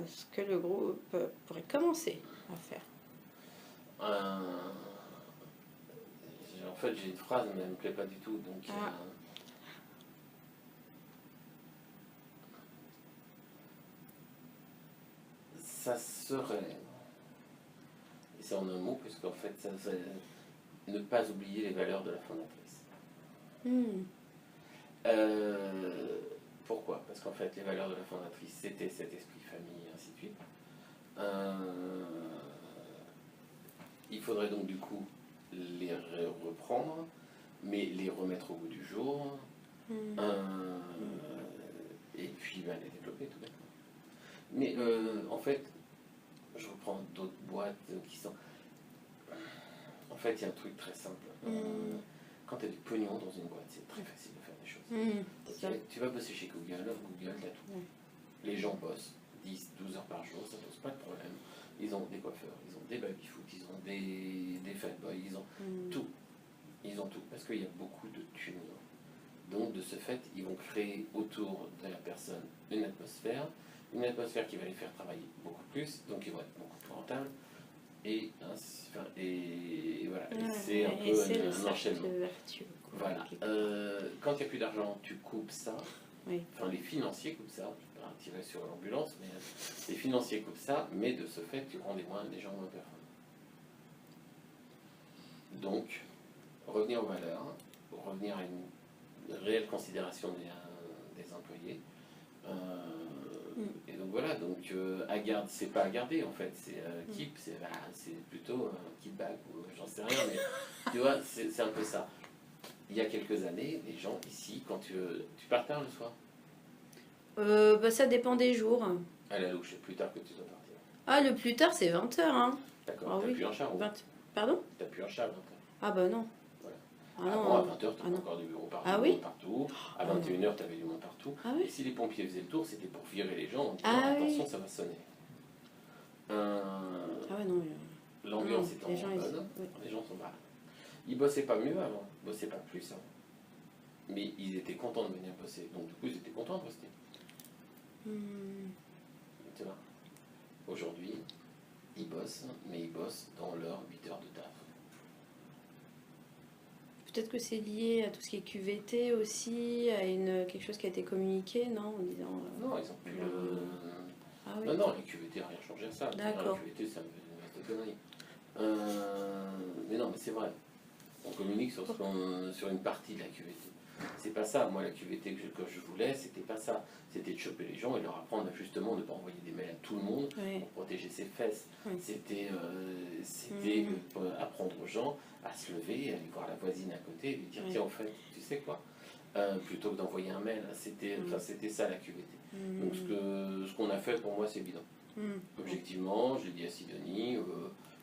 ce que le groupe pourrait commencer à faire. En fait, j'ai une phrase, mais elle ne me plaît pas du tout. Donc, ça serait, et c'est en un mot, puisqu'en fait, ça serait ne pas oublier les valeurs de la fondatrice. Pourquoi? Parce qu'en fait, les valeurs de la fondatrice, c'était cet esprit famille, et ainsi de suite. Il faudrait donc du coup les reprendre, mais les remettre au goût du jour, et puis les développer tout bêtement. Mais en fait, je reprends d'autres boîtes qui sont... En fait, il y a un truc très simple. Quand tu as du pognon dans une boîte, c'est très facile de faire des choses. Ok, tu vas bosser chez Google, Google, tu as tout. Les gens bossent 10, 12 heures par jour, ça pose pas de problème. Ils ont des coiffeurs, ils ont des baby-foot, ils ont des fat boys, ils ont tout. Ils ont tout, parce qu'il y a beaucoup de thunes. Donc, de ce fait, ils vont créer autour de la personne une atmosphère qui va les faire travailler beaucoup plus, donc ils vont être beaucoup plus rentables. Et voilà, c'est un peu un enchaînement. Voilà. Quand il n'y a plus d'argent, tu coupes ça. Enfin, les financiers coupent ça. Je ne vais pas tirer sur l'ambulance, mais les financiers coupent ça, mais de ce fait, tu rends des gens moins performants. Donc, revenir aux valeurs, revenir à une réelle considération des employés. Et donc voilà, donc c'est pas à garder en fait, c'est keep, c'est plutôt keep back ou j'en sais rien, mais tu vois, c'est un peu ça. Il y a quelques années, les gens ici, quand tu pars tard le soir? Ça dépend des jours. À la louche, c'est plus tard que tu dois partir. Ah, le plus tard, c'est 20h. Hein. D'accord, t'as plus un char ou... Pardon? T'as plus un char à 20h. Ah bah non. Voilà. Ah Avant, à 20h, tu avais encore du bureau partout. Ah oui? Partout. À 21h, tu avais du monde partout. Ah oui? Et si les pompiers faisaient le tour, c'était pour virer les gens en disant attention, ça va sonner. Ah ouais, non. L'ambiance était en bonne. Les gens sont pas. Ils bossaient pas mieux avant, ils bossaient pas plus avant. Mais ils étaient contents de venir bosser. Donc du coup, ils étaient contents de rester. Tu vois, aujourd'hui, ils bossent, mais ils bossent dans leurs 8 heures de taf. Peut-être que c'est lié à tout ce qui est QVT aussi, à quelque chose qui a été communiqué, non? En disant, non, ils ont plus le... Ah oui. Non, les QVT n'a rien changé à ça. D'accord. Les QVT, ça me reste de conneries. Mais non, mais c'est vrai. On communique sur une partie de la QVT. C'est pas ça. Moi, la QVT que je voulais, c'était pas ça. C'était de choper les gens et leur apprendre justement de ne pas envoyer des mails à tout le monde pour protéger ses fesses. C'était apprendre aux gens à se lever, à aller voir la voisine à côté et lui dire tiens, en fait, tu sais quoi, plutôt que d'envoyer un mail. C'était ça la QVT. Donc ce qu'on a fait, pour moi, c'est bidon. Objectivement, j'ai dit à Sidonie,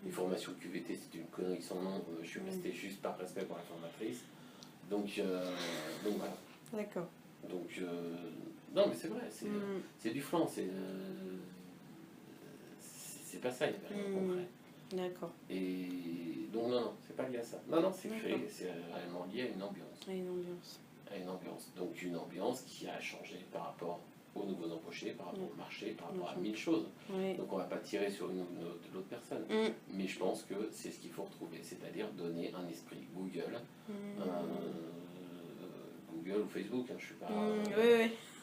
les formations QVT, c'était une connerie sans nom. Je suis resté juste par respect pour la formatrice. Donc voilà. D'accord. Donc, non, mais c'est vrai, c'est du flanc, c'est pas ça, il n'y a rien de concret. D'accord. Et donc, non, c'est pas lié à ça. Non, c'est réellement lié à une ambiance. À une ambiance. Donc, une ambiance qui a changé par rapport aux nouveaux embauchés, par rapport au marché, par rapport à 1000 choses. Donc, on ne va pas tirer sur une ou l'autre personne. Mais je pense que c'est ce qu'il faut retrouver, c'est-à-dire donner un esprit Google. Google ou Facebook, je suis pas...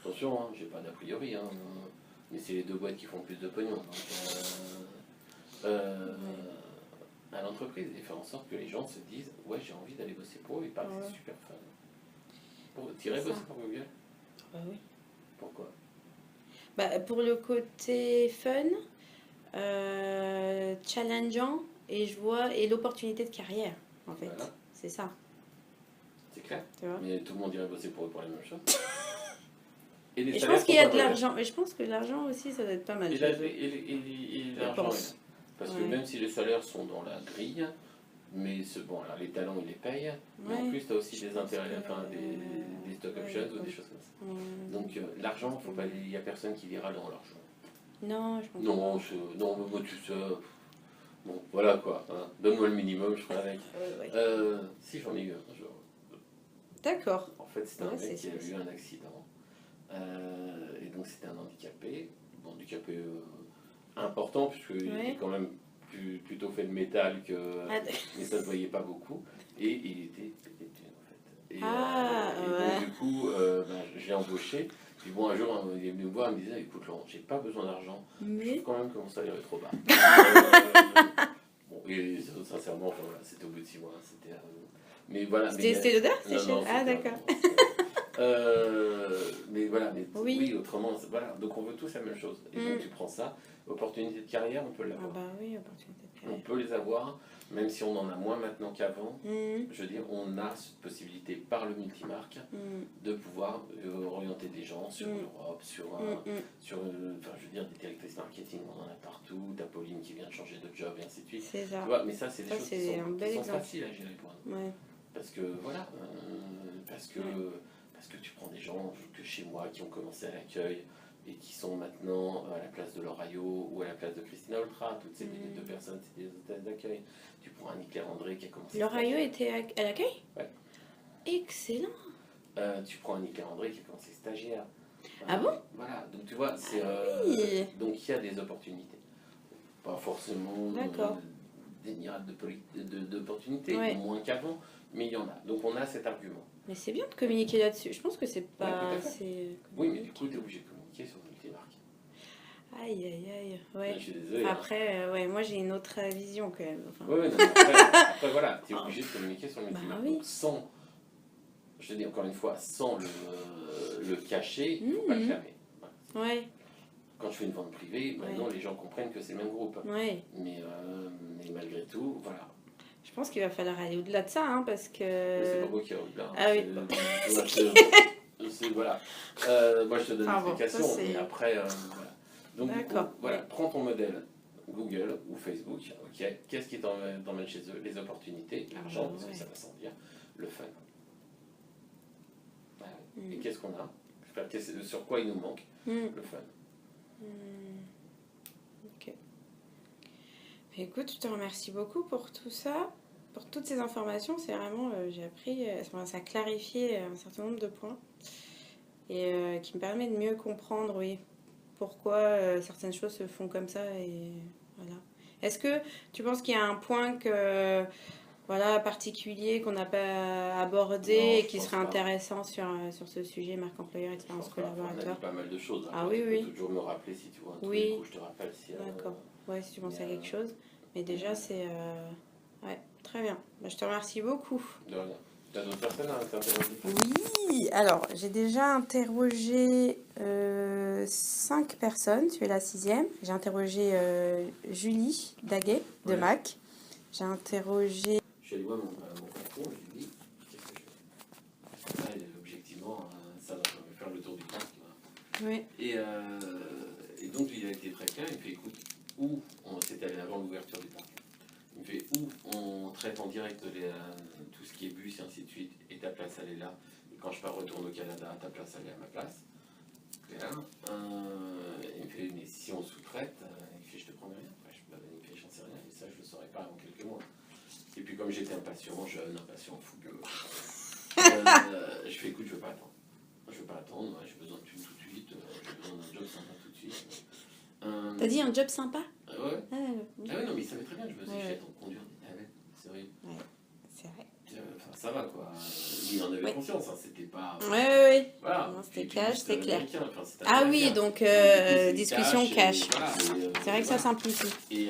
Attention, j'ai pas d'a priori, mais c'est les deux boîtes qui font plus de pognon. Donc, à l'entreprise et faire en sorte que les gens se disent ouais, j'ai envie d'aller bosser pour eux, et pas que c'est super fun. Tirer bosser pour Google? Bah oui. Pourquoi? Pour le côté fun, challengeant, et l'opportunité de carrière, en fait. Voilà. C'est ça. C'est clair. Mais tout le monde irait bosser pour eux pour les mêmes choses. Et je pense qu'il y a de l'argent. Et je pense que l'argent aussi, ça doit être pas mal. Et l'argent, parce que même si les salaires sont dans la grille, mais bon, alors les talents, ils les payent, mais en plus, tu as aussi des intérêts, des stock options ou des choses comme ça. Donc l'argent, il n'y a personne qui ira dans l'argent. Non, je pense pas. Non, mais moi, tu sais... Bon, voilà quoi. Donne-moi le minimum, je ferai avec. Si, j'en ai eu un jour. D'accord. En fait, c'était un mec qui a eu un accident. Et donc, c'était un handicapé. Bon, handicapé important, puisqu'il était quand même plutôt fait de métal, mais ça ne se voyait pas beaucoup. Et il était pété de thunes, en fait. Et donc, du coup, j'ai embauché. Puis bon, un jour, il est venu me voir, il me disait écoute, Laurent, j'ai pas besoin d'argent. Je trouve quand même que mon salaire est trop bas. Bon, et sincèrement, voilà, c'était au bout de 6 mois. Mais voilà. C'était l'odeur? Non, ah, d'accord. Mais voilà, Oui. oui, autrement, voilà. Donc on veut tous la même chose. Et donc tu prends ça, opportunité de carrière, on peut Ah l'avoir. bah oui, opportunité de On carrière. peut les avoir, même si on en a moins maintenant qu'avant. Mhm. Je veux dire, on a cette possibilité par le multimarque Mhm. de pouvoir orienter des gens sur l'Europe, Mhm. enfin, je veux dire, des directrices marketing, on en a partout. T'as Pauline qui vient de changer de job et ainsi de suite. C'est ça. Tu vois, mais ça, c'est des Ça, choses c'est qui un sont, bel exemple. faciles à gérer pour nous. Ouais. Parce que voilà, parce que tu prends des gens que chez moi qui ont commencé à l'accueil et qui sont maintenant à la place de Lorayo ou à la place de Christina Ultra. Toutes ces deux personnes, c'est des hôtesses d'accueil. Tu prends Annie-Claire André qui a commencé. Lorayo était à l'accueil? Ouais. Excellent. Tu prends Annie-Claire André qui a commencé stagiaire. Ah bon? Voilà, donc tu vois, c'est oui. donc il y a des opportunités. Pas forcément des miracles d'opportunités, Ouais. moins qu'avant, mais il y en a. Donc on a cet argument. Mais c'est bien de communiquer là-dessus. Je pense que c'est pas Ouais, tout à fait. assez. Oui, mais du coup, tu es obligé de communiquer sur le multimarque. Aïe, aïe, aïe. Ouais. Je suis désolé. Après, ouais, moi j'ai une autre vision quand même. Enfin, Ouais, non, mais après, voilà, tu es obligé de communiquer sur le multimarque. oui. Donc sans, je te dis encore une fois, sans le cacher, il ne faut pas le fermer. Voilà. ouais, Quand je fais une vente privée, maintenant les gens comprennent que c'est le même groupe. ouais. Mais malgré tout, voilà. Je pense qu'il va falloir aller au-delà de ça, hein, parce que. Mais c'est pas moi qui ai au-delà. Ah oui. Voilà. Moi, je te donne l'explication, bon, mais après, voilà. Donc, du coup, voilà, prends ton modèle Google ou Facebook, ok. Qu'est-ce qui t'emmène chez eux? Les opportunités, l'argent, parce que ça va sans dire, le fun. Voilà. Et qu'est-ce qu'on a? Sur quoi il nous manque? Le fun. Ok. Écoute, je te remercie beaucoup pour tout ça, pour toutes ces informations. C'est vraiment, j'ai appris, ça a clarifié un certain nombre de points et qui me permet de mieux comprendre, oui, pourquoi certaines choses se font comme ça et voilà. Est-ce que tu penses qu'il y a un point que voilà particulier qu'on n'a pas abordé et qui serait intéressant sur ce sujet, marque employeur, expérience collaborateur? On a dit pas mal de choses. Ah oui, oui. Tu peux toujours me rappeler si tu vois un truc, oui. ou je te rappelle si. D'accord. Ouais, si tu penses à quelque chose. Mais déjà, c'est. Ouais, très bien. Bah, je te remercie beaucoup. De rien. Tu as d'autres personnes à t'interroger? Oui, alors j'ai déjà interrogé 5 personnes, tu es la 6e. J'ai interrogé Julie Daguet de Mac. J'ai interrogé. Je suis allé voir mon patron, je lui ai dit qu'est-ce que je fais. Là, objectivement, ça va me faire le tour du parc. Oui. Et donc il a été très clair, il me fait écoute, où c'était avant l'ouverture du parc. Il me fait où on traite en direct tout ce qui est bus et ainsi de suite, et ta place elle est là. Et quand je retourne au Canada, ta place elle est à ma place. Et là, il me fait mais si on sous-traite, il fait je te prends rien. Il me fait j'en sais rien, et ça je le saurais pas avant quelques mois. Et puis comme j'étais impatient, jeune, impatient, fougueux, je fais écoute, je veux pas attendre. Je veux pas attendre, j'ai besoin de thunes tout de suite, j'ai besoin d'un job sympa tout de suite. T'as dit un job sympa? Ouais. Ah ouais, non, mais il savait très bien, je me suis fait conduire. Ah ouais, c'est vrai. Ouais, c'est vrai. Enfin, ça va quoi. Il en avait conscience, hein, c'était pas. Ouais. Voilà. C'était cash, c'est clair. Enfin, ah oui, donc discussion cash. Voilà, c'est vrai que ça simplifie. Et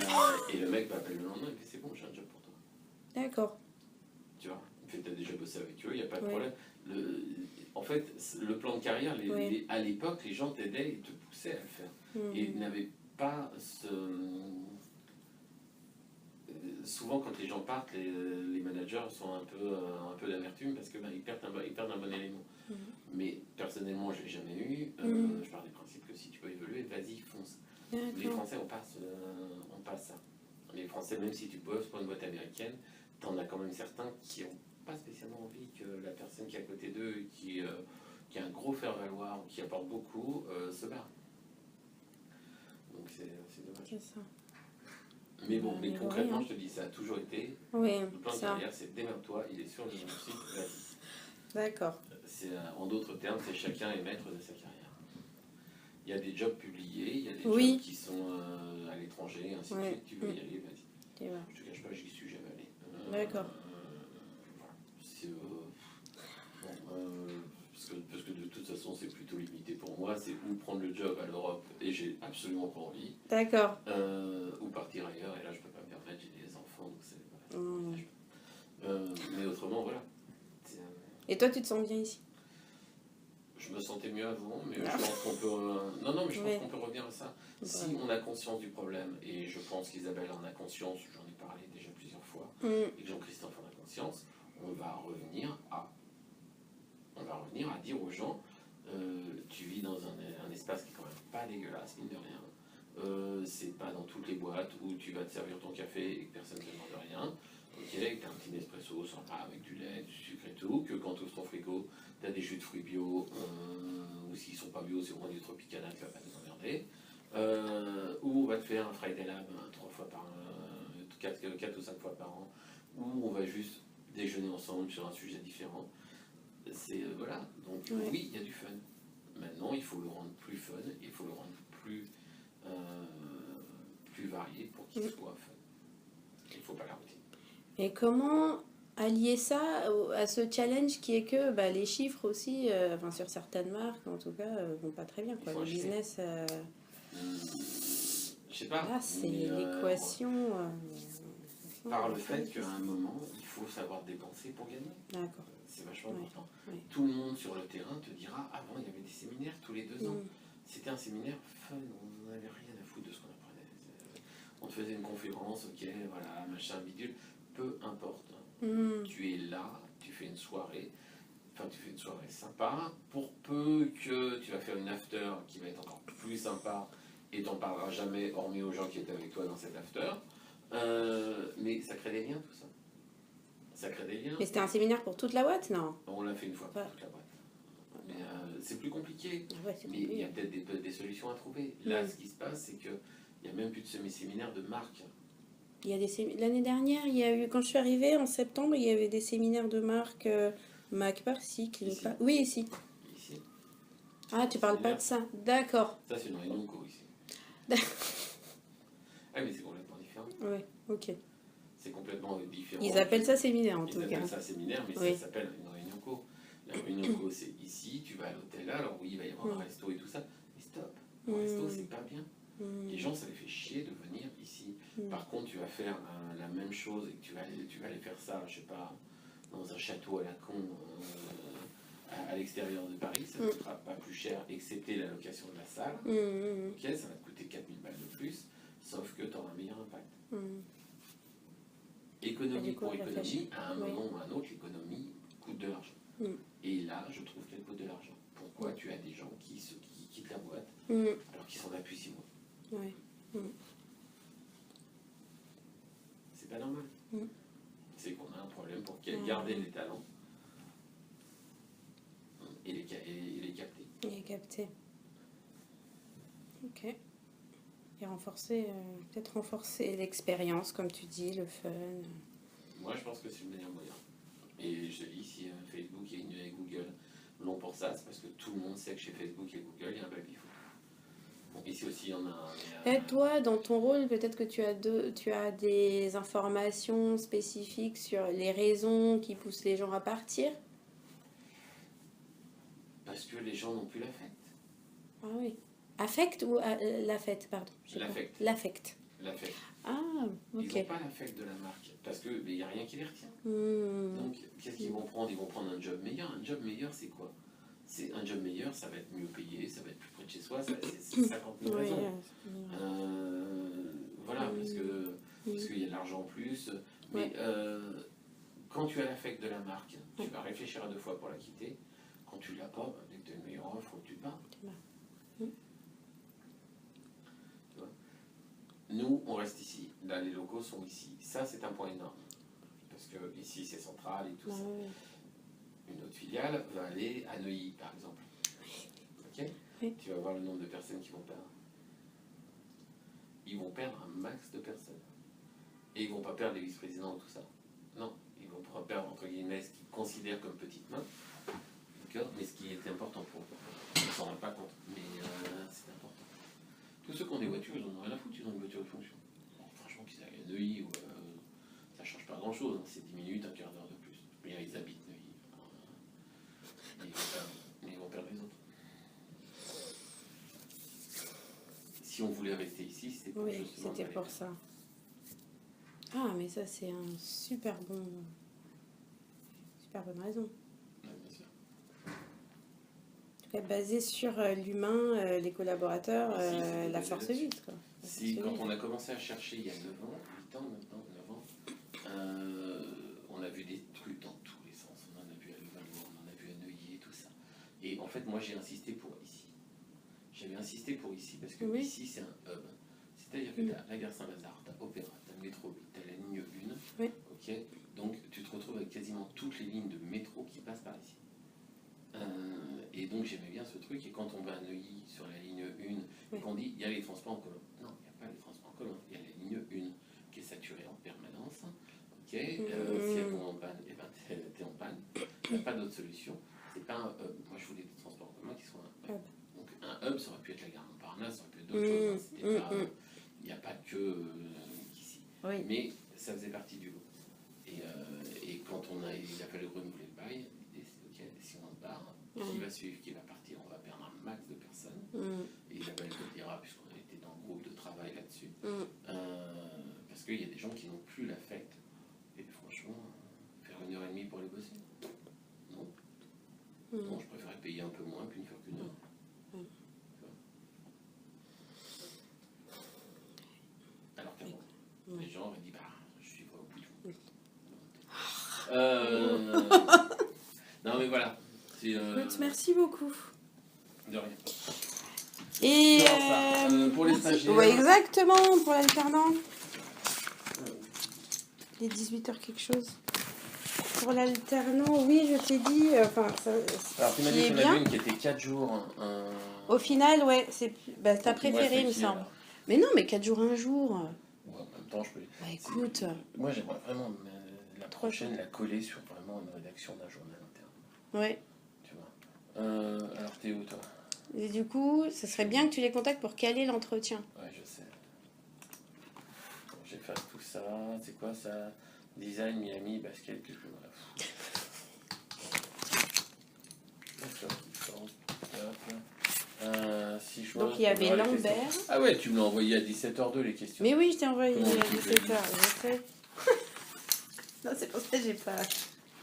le mec m'appelle le lendemain, il me fait c'est bon, j'ai un job pour toi. D'accord. Tu vois, il me fait t'as déjà bossé avec eux, il n'y a pas de problème. En fait, le plan de carrière, à l'époque, les gens t'aidaient et te poussaient à le faire. Et ils n'avaient pas souvent, quand les gens partent, les managers sont un peu d'amertume parce que ils perdent un bon élément. Mais personnellement, je ne l'ai jamais eu. Je pars du principe que si tu peux évoluer, vas-y, fonce. Les Français, on passe ça. Les Français, même si tu bosses pour une boîte américaine, t'en as quand même certains qui n'ont pas spécialement envie que la personne qui est à côté d'eux, qui a un gros faire-valoir, qui apporte beaucoup, se barre. Donc c'est dommage. C'est ça. Mais bon, mais concrètement, je te dis, ça a toujours été. Oui, le plan de carrière, c'est démerde-toi, il est sur le site, vas-y. D'accord. En d'autres termes, c'est chacun est maître de sa carrière. Il y a des jobs publiés, il y a des jobs qui sont à l'étranger, ainsi de suite. Tu veux y aller, vas-y. Je te cache pas, j'y suis jamais allé. D'accord. Parce que de toute façon, c'est plutôt limité pour moi. C'est ou prendre le job à l'Europe, et j'ai absolument pas envie. D'accord. Ou partir ailleurs, et là, je peux pas me permettre, j'ai des enfants, donc c'est. Voilà. Mais autrement, voilà. Et toi, tu te sens bien ici? Je me sentais mieux avant, mais je pense qu'on peut. Non, non, mais je pense Ouais. qu'on peut revenir à ça. Si Ouais. on a conscience du problème, et je pense qu'Isabelle en a conscience, j'en ai parlé déjà plusieurs fois, et que Jean-Christophe en a conscience, on va revenir à. On va revenir à dire aux gens, tu vis dans un espace qui est quand même pas dégueulasse, mine de rien. C'est pas dans toutes les boîtes où tu vas te servir ton café et que personne ne te demande rien. Ok, que t'as un petit espresso sympa avec du lait, du sucre et tout, que quand tu ouvres ton frigo, t'as des jus de fruits bio, ou s'ils sont pas bio, c'est au moins du Tropicana qui va pas nous emmerder. Ou on va te faire un Friday Lab 3 fois par 4 ou 5 fois par an, où on va juste déjeuner ensemble sur un sujet différent. C'est voilà, donc Ouais. oui, il y a du fun. Maintenant, il faut le rendre plus fun, il faut le rendre euh, plus varié pour qu'il soit fun. Il ne faut pas la routine. Et comment allier ça à ce challenge qui est que bah, les chiffres aussi, enfin sur certaines marques en tout cas, vont pas très bien. Quoi. Il faut Le acheter. business, Je sais pas, là, c'est mais l'équation. par le fait qu'à un moment, il faut savoir dépenser pour gagner. D'accord. C'est vachement Ouais, important. ouais. Tout le monde sur le terrain te dira, avant il y avait des séminaires tous les 2 ans. Mm. C'était un séminaire fun, on n'en avait rien à foutre de ce qu'on apprenait. On te faisait une conférence, ok, voilà, machin, bidule, peu importe. Mm. Tu es là, tu fais une soirée, enfin tu fais une soirée sympa, pour peu que tu vas faire une after qui va être encore plus sympa et t'en parleras jamais, hormis aux gens qui étaient avec toi dans cette after. Mais ça crée des liens tout ça. Ça crée des liens. Mais c'était un séminaire pour toute la boîte, non? On l'a fait une fois pour Ouais. toute la boîte. Mais c'est plus compliqué. Ah ouais, c'est Mais il y a compliqué. peut-être des solutions à trouver. Là, Mm. ce qui se passe, c'est qu'il n'y a même plus de semi-séminaire de marque. Il y a l'année dernière, il y a eu, quand je suis arrivée en septembre, il y avait des séminaires de marque Mac par-ci, Clean Ici. par... Oui, ici. Ici. Ah, tu parles pas de ça. D'accord. Ça, c'est une réunion co ici. Ah, mais c'est complètement différent. Ouais, ok. C'est complètement différent. Ils appellent ça séminaire en Ils tout cas. appellent ça séminaire, mais Oui. ça s'appelle une réunion co. La réunion co, c'est ici, tu vas à l'hôtel là, alors oui, il va y avoir un resto et tout ça, mais stop. Le resto, c'est pas bien. Les gens, ça les fait chier de venir ici. Par contre, tu vas faire la même chose et que tu vas aller faire ça, je sais pas, dans un château à la con à l'extérieur de Paris, ça ne coûtera pas plus cher, excepté la location de la salle. Ok, ça va te coûter 4000 balles de plus, sauf que tu auras un meilleur impact. Économie pour économie, à un moment ou à un autre, l'économie coûte de l'argent. Et là, je trouve qu'elle coûte de l'argent. Pourquoi tu as des gens qui quittent la boîte alors qu'ils sont là depuis 6 mois? Ouais. C'est pas normal. C'est qu'on a un problème pour garder les talents et les capter. Il est capté. Ok. Et renforcer, peut-être renforcer l'expérience, comme tu dis, le fun. Moi, je pense que c'est le meilleur moyen. Et je te dis, si Facebook et Google l'ont pour ça, c'est parce que tout le monde sait que chez Facebook et Google, il y a un baby-foot. Bon, ici aussi, il y en a un. Et toi, dans ton rôle, peut-être que tu as des informations spécifiques sur les raisons qui poussent les gens à partir. Parce que les gens n'ont plus l'affect. Ah oui. Affect ou l'affect, pardon. L'affect. L'affect. L'affect. Ah, Ils ok. n'ont pas l'affect de la marque. Parce qu'il n'y a rien qui les retient. Hmm. Donc, qu'est-ce qu'ils vont prendre? Ils vont prendre un job meilleur. Un job meilleur, c'est quoi? C'est un job meilleur, ça va être mieux payé, ça va être plus près de chez soi, c'est 50 000 Oui, raisons. Voilà, parce qu'il y a de l'argent en plus. Mais quand tu as l'affect de la marque, tu vas réfléchir à 2 fois pour la quitter. Quand tu l'as pas, dès que tu as une meilleure offre, tu te bats. Tu vois. Nous, on reste ici. Là, les locaux sont ici. Ça, c'est un point énorme. Parce que ici, c'est central et tout ça. Une autre filiale va aller à Neuilly, par exemple. Ok. Oui. Tu vas voir le nombre de personnes qui vont perdre. Ils vont perdre un max de personnes. Et ils vont pas perdre les vice-présidents ou tout ça. Non, ils vont pas perdre, entre guillemets, ce qu'ils considèrent comme petite main. D'accord. Mais ce qui est important pour eux. Ils ne s'en rendent pas compte. Mais c'est important. Tous ceux qui ont des voitures, ils en ont rien à foutre, ils ont une voiture de fonction. Bon, franchement, qu'ils aillent à Neuilly, ça change pas grand-chose. Hein. C'est 10 minutes, un quart d'heure de plus. Mais ils habitent Neuilly. Mais ils vont perdre les autres. Si on voulait rester ici, c'était pour Oui, justement c'était pour ça. Ah, mais ça, c'est un super bonne raison. Ouais, bien sûr. En tout basé sur l'humain, les collaborateurs, Si, c'est la basé force là-dessus. vive, quoi. La Si, force quand vive. on a commencé à chercher il y a 9 ans, 8 ans maintenant, 9 ans, on a vu des trucs dans tous les sens. On en a vu à Levallois, on en a vu à Neuilly et tout ça. Et en fait, moi, j'ai insisté pour ici. J'avais insisté pour ici parce que Oui. ici, c'est un hub. C'est-à-dire que tu as la gare Saint-Lazare, tu as Opéra, tu as le métro, tu as la ligne 1. Oui. Ok, donc, tu te retrouves avec quasiment toutes les lignes de métro qui passent par ici. Et donc, j'aimais bien ce truc. Et quand on va à Neuilly sur la ligne 1 et qu'on dit il y a les transports en commun. Non, il n'y a pas les transports en commun. Il y a la ligne 1 qui est saturée en permanence. Ok, si elle tombe en panne, eh ben, t'es en panne. Il n'y a pas d'autre solution. C'est pas un hub. Moi, je voulais des transports en commun qui soient un hub. Donc, un hub, ça aurait pu être la gare Montparnasse, ça aurait pu être d'autres choses. Hein. Il n'y a pas que qu'ici. Oui. Mais ça faisait partie du lot. Et quand il a fallu renouveler le bail, l'idée c'est ok, si on se barre, qui va suivre, qui va partir, on va perdre un max de personnes. Et Isabelle le dira, puisqu'on était dans le groupe de travail là-dessus. Parce qu'il y a des gens qui n'ont plus l'affect. Et franchement, faire 1h30 pour aller bosser, non. Non, je préférais payer un peu moins qu'une faire qu'une heure. Alors qu'avant, les gens auraient dit, bah, je suis pas au bout du monde. Non, mais voilà. Écoute, merci beaucoup. De rien. Et pour les stagiaires. Ouais, exactement, pour l'alternant. Il est 18h quelque chose. Pour l'alternant, oui, je t'ai dit. Alors, tu m'as dit qu'on avait une qui était 4 jours. Au final, ouais, t'as Donc, préféré, il me semble. Mais non, mais 4 jours, 1 jour. Ouais, en même temps, je peux. Bah écoute. Moi, j'aimerais vraiment la prochaine la coller sur vraiment une rédaction d'un journal interne. Ouais. Tu vois. Alors, t'es où, toi? Et du coup, ce serait bien que tu les contactes pour caler l'entretien. Ouais, je sais. Bon, j'efface tout ça. C'est quoi ça? Design, Miami, basket, que je peux me si je Donc il y avait Lambert. Ah ouais, tu me l'as envoyé à 17h02 les questions. Mais oui, je t'ai envoyé à Comment tu 17h, je sais. Non, c'est pour ça que j'ai pas.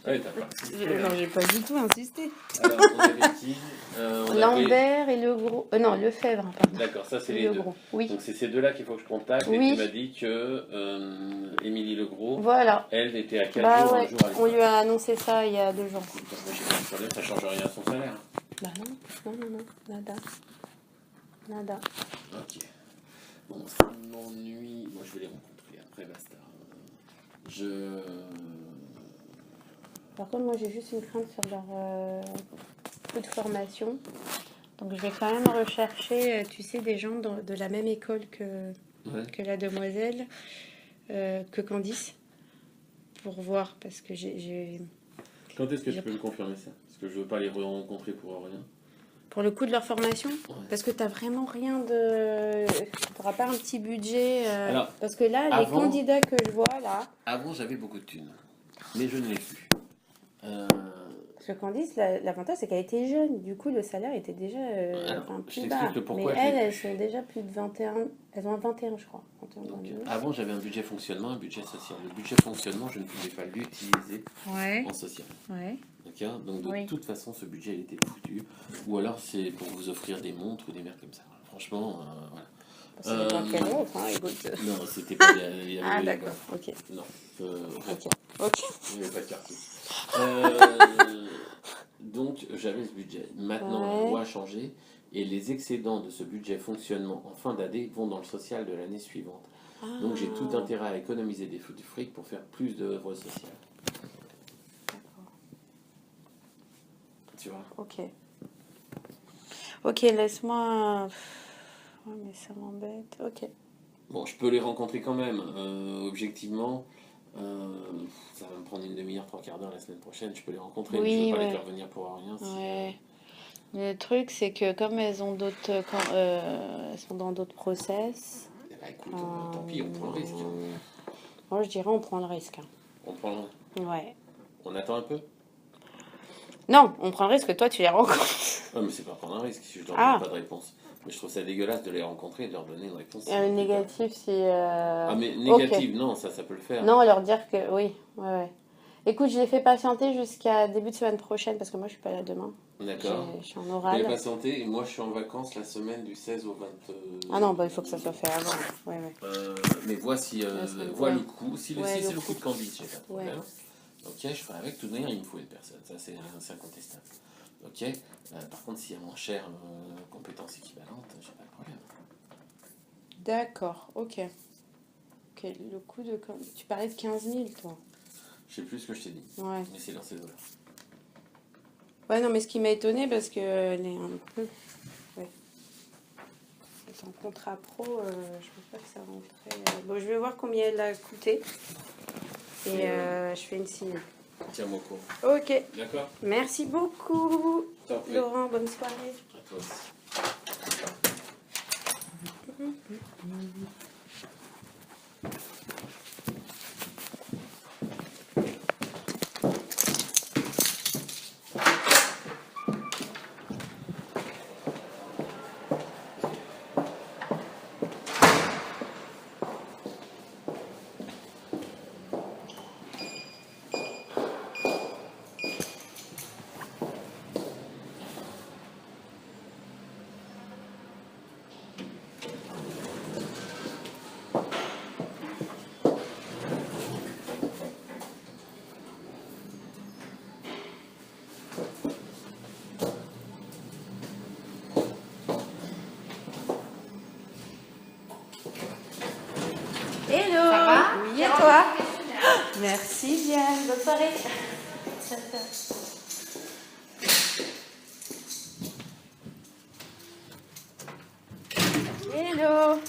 Ouais, t'as pas. Non, j'ai pas du tout insisté. Alors, on avait qui Lambert et Legros. Non, Lefebvre, pardon. D'accord, ça c'est les deux. Legros. Oui. Donc c'est ces deux-là qu'il faut que je contacte. Oui. Et tu m'as dit que Émilie Legros, Voilà. elle était à 4 jours, ouais. 1 jour à On lui a annoncé ça il y a 2 jours. Ça change rien à son salaire. Bah non, nada. Nada. Ok. Bon, ça m'ennuie. Moi, je vais les rencontrer après, basta. Par contre, moi j'ai juste une crainte sur leur coût de formation. Donc je vais quand même rechercher, tu sais, des gens de la même école que la demoiselle, que Candice, pour voir, parce que j'ai... Quand est-ce que tu peux me confirmer ça? Parce que je veux pas les rencontrer pour rien. Pour le coût de leur formation? Parce que t'as vraiment rien de... T'auras pas un petit budget Alors, parce que là, les candidats que je vois, là... Avant, j'avais beaucoup de thunes, mais je ne l'ai plus. Parce que Candice, l'avantage, c'est qu'elle était jeune. Du coup, le salaire était déjà plus bas. Mais elles sont déjà plus de 21... Elles ont 21, je crois. 21, Donc, 22. avant, j'avais un budget fonctionnement, un budget social. Le budget fonctionnement, je ne pouvais pas l'utiliser en social. Ouais. D'accord. Donc, de toute façon, ce budget, il était foutu. Ou alors, c'est pour vous offrir des montres ou des merdes comme ça. Franchement, voilà. Ça dépend quelle montre, hein, écoute. Non, c'était pas... Il y avait d'accord, ok. Non, Ok. il n'y avait pas de quartier. Donc, j'avais ce budget. Maintenant, la loi a changé et les excédents de ce budget fonctionnement en fin d'année vont dans le social de l'année suivante. Donc, j'ai tout intérêt à économiser du fric pour faire plus d'œuvres sociales. D'accord. Tu vois? Ok, laisse-moi... Ouais, mais ça m'embête. Ok. Bon, je peux les rencontrer quand même. Objectivement, ça va me prendre une demi-heure, 3/4 d'heure la semaine prochaine. Je peux les rencontrer, mais je ne veux pas les faire venir pour rien. Le truc, c'est que comme elles ont elles sont dans d'autres process... Eh ben, écoute, tant pis, on prend le risque. Moi, je dirais on prend le risque. On prend le risque. Ouais. On attend un peu? Non, on prend le risque que toi, tu les rencontres. Non, mais c'est pas prendre un risque si je leur donne pas de réponse. Mais je trouve ça dégueulasse de les rencontrer et de leur donner une réponse. Négatif, si... Ah, mais négative, non, ça peut le faire. Non, leur dire que... Oui, ouais. Écoute, je l'ai fait patienter jusqu'à début de semaine prochaine parce que moi je suis pas là demain. D'accord. Je suis en Je vais oral. patienter et moi je suis en vacances la semaine du 16 au 20. Ah non, bah il faut que ça soit fait avant. Ouais, ouais. Mais voici, La semaine- vois ouais. le coup. Si, Ouais, c'est le le coup coup. de Candice, j'ai pas de Ouais. problème. Ok, je ferai avec. Tout de même, il me faut une personne. Ça, c'est incontestable. Ok. Par contre, s'il y a moins cher, compétences équivalentes, j'ai pas de problème. D'accord, ok. Ok, le coût de... Tu parlais de 15 000, toi. Je sais plus ce que je t'ai dit. Ouais. Mais c'est dans ces eaux-là. Ouais, non, mais ce qui m'a étonné parce que elle est un peu... Ouais. En contrat pro, je pense pas que ça rentrait... Bon, je vais voir combien elle a coûté. Et je fais une signe. Tiens-moi au courant. Ok. D'accord. Merci beaucoup, T'en prie. Laurent. Bonne soirée. À toi aussi. Hello. Ça va? Oui, et toi? Merci bien. Bonne soirée. Hello.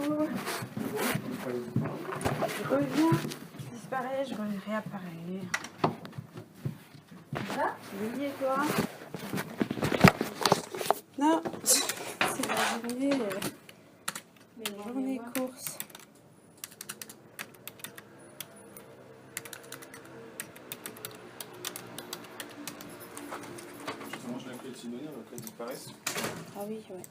coucou. Je reviens, je disparais, je réapparais. Ça va? Oui, et toi? Non, c'est la journée course. Tu manges la clé de Sidonia, la clé disparaisse. Ah oui, ouais.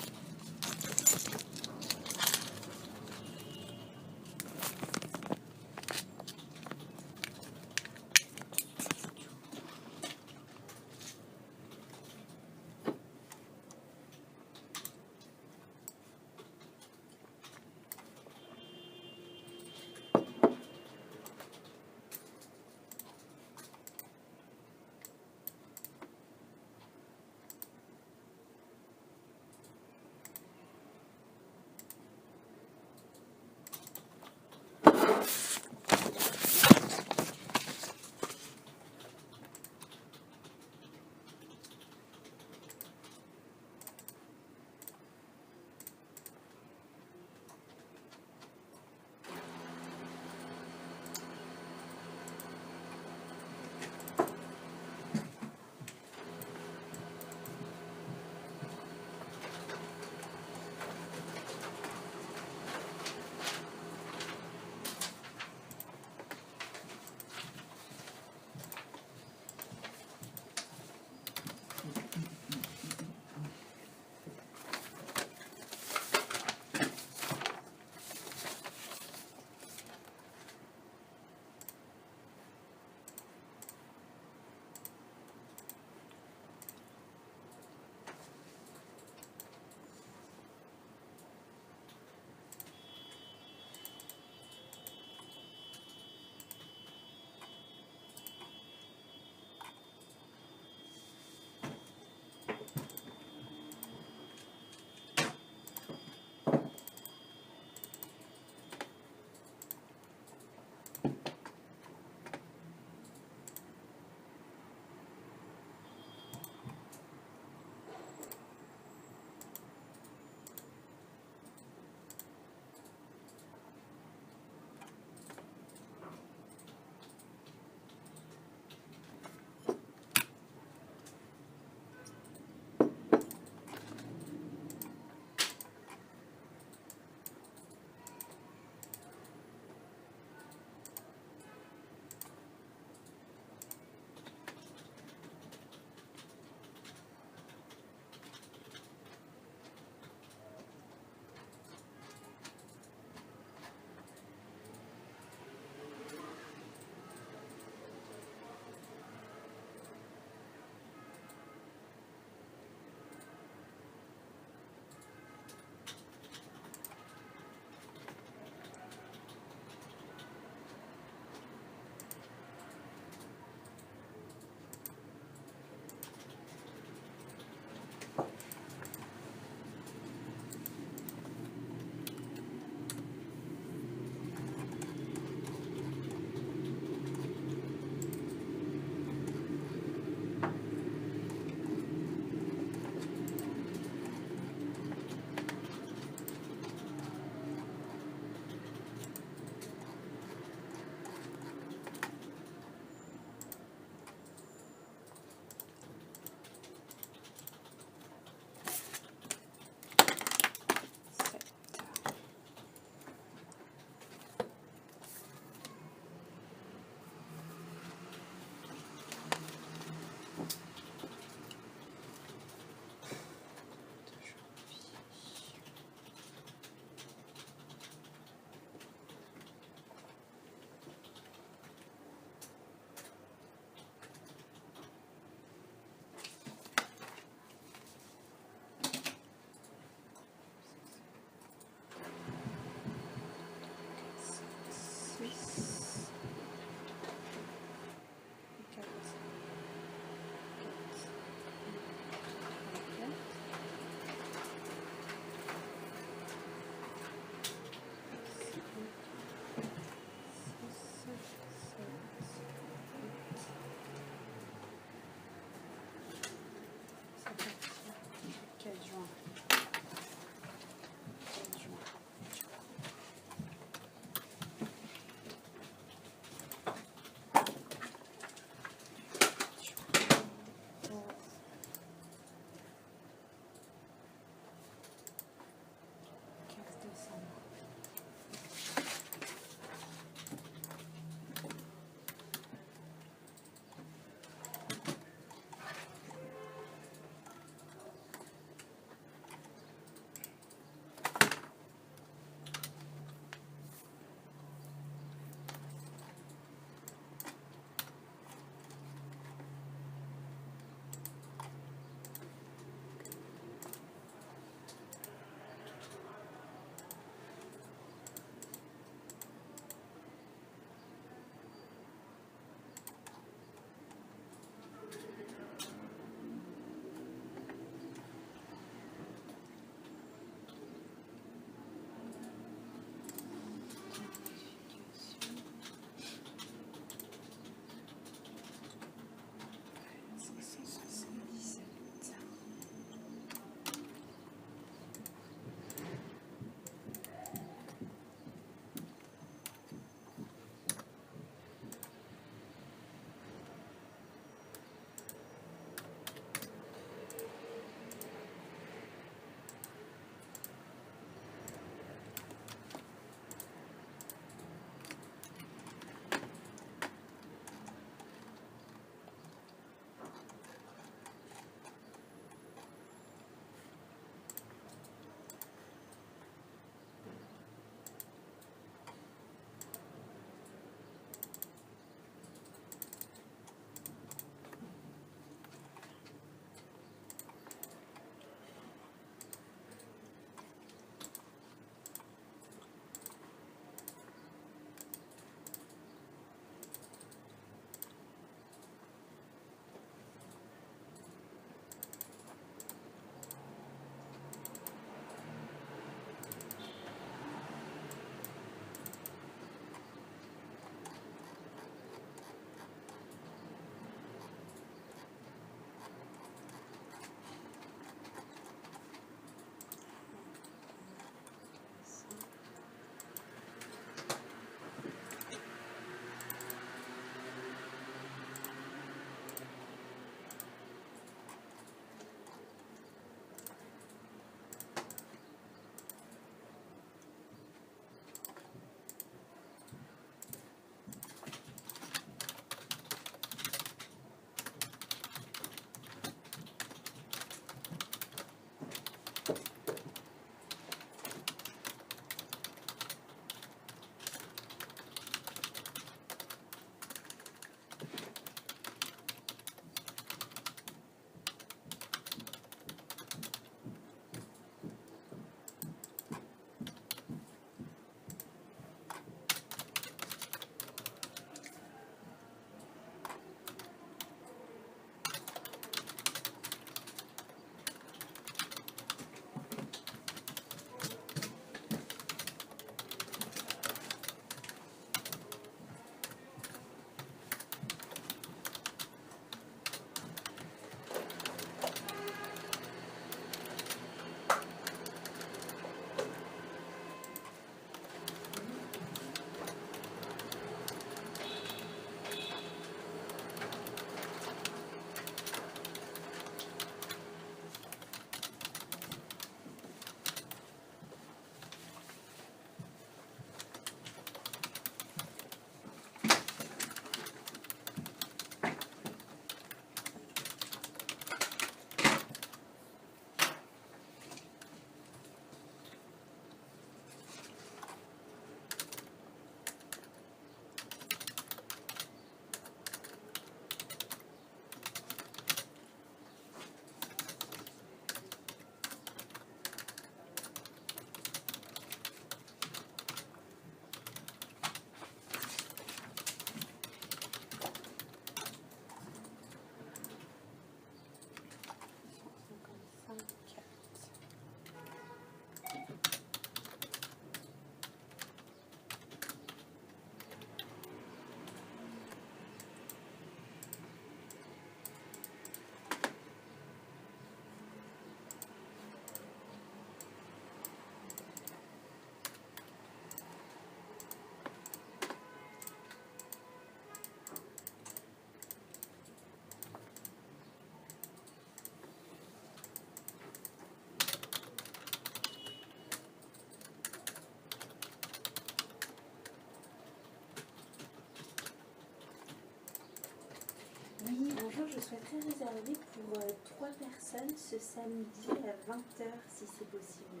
souhaiterais réserver pour 3 personnes ce samedi à 20h si c'est possible.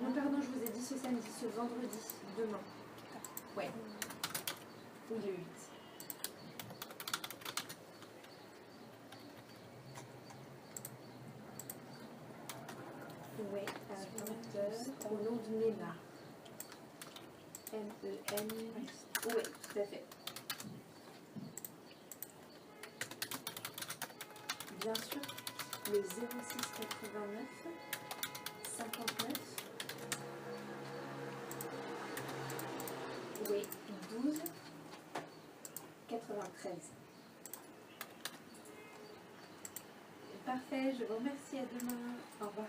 Non, pardon, je vous ai dit ce samedi, ce vendredi, demain. Ouais. Ou le 8. Ouais, à 20h, au nom de Néma. M-E-N. Oui, tout à fait. Bien sûr, le 06 89 59. Oui, 12 93. Parfait, je vous remercie. À demain. Au revoir.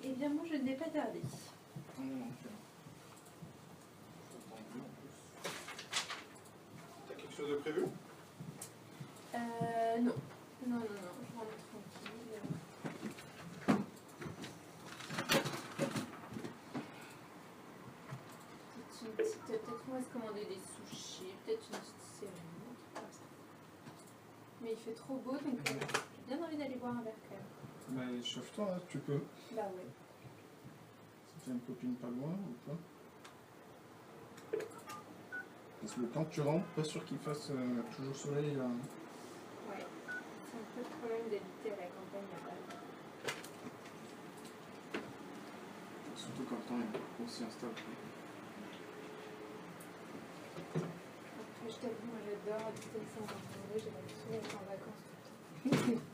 Eh bien, moi, je ne vais pas tarder. T'as quelque chose de prévu? Non. Non, je rentre tranquille. Petite Peut-être qu'on va se commander des sushis, peut-être une petite série, un truc comme ça. Mais il fait trop beau, donc j'ai bien envie d'aller boire un verre quand même. Bah, chauffe-toi, hein, tu peux. Bah ouais. Si t'as une copine pas loin ou quoi. Parce que quand tu rentres, pas sûr qu'il fasse toujours soleil là. Ouais. C'est un peu le problème d'habiter à la campagne là-bas. Surtout quand le temps on s'y installe. Après, je t'avoue, moi j'adore habiter le Saint-Jean-de-Vendée, j'ai l'habitude d'être en vacances tout le temps.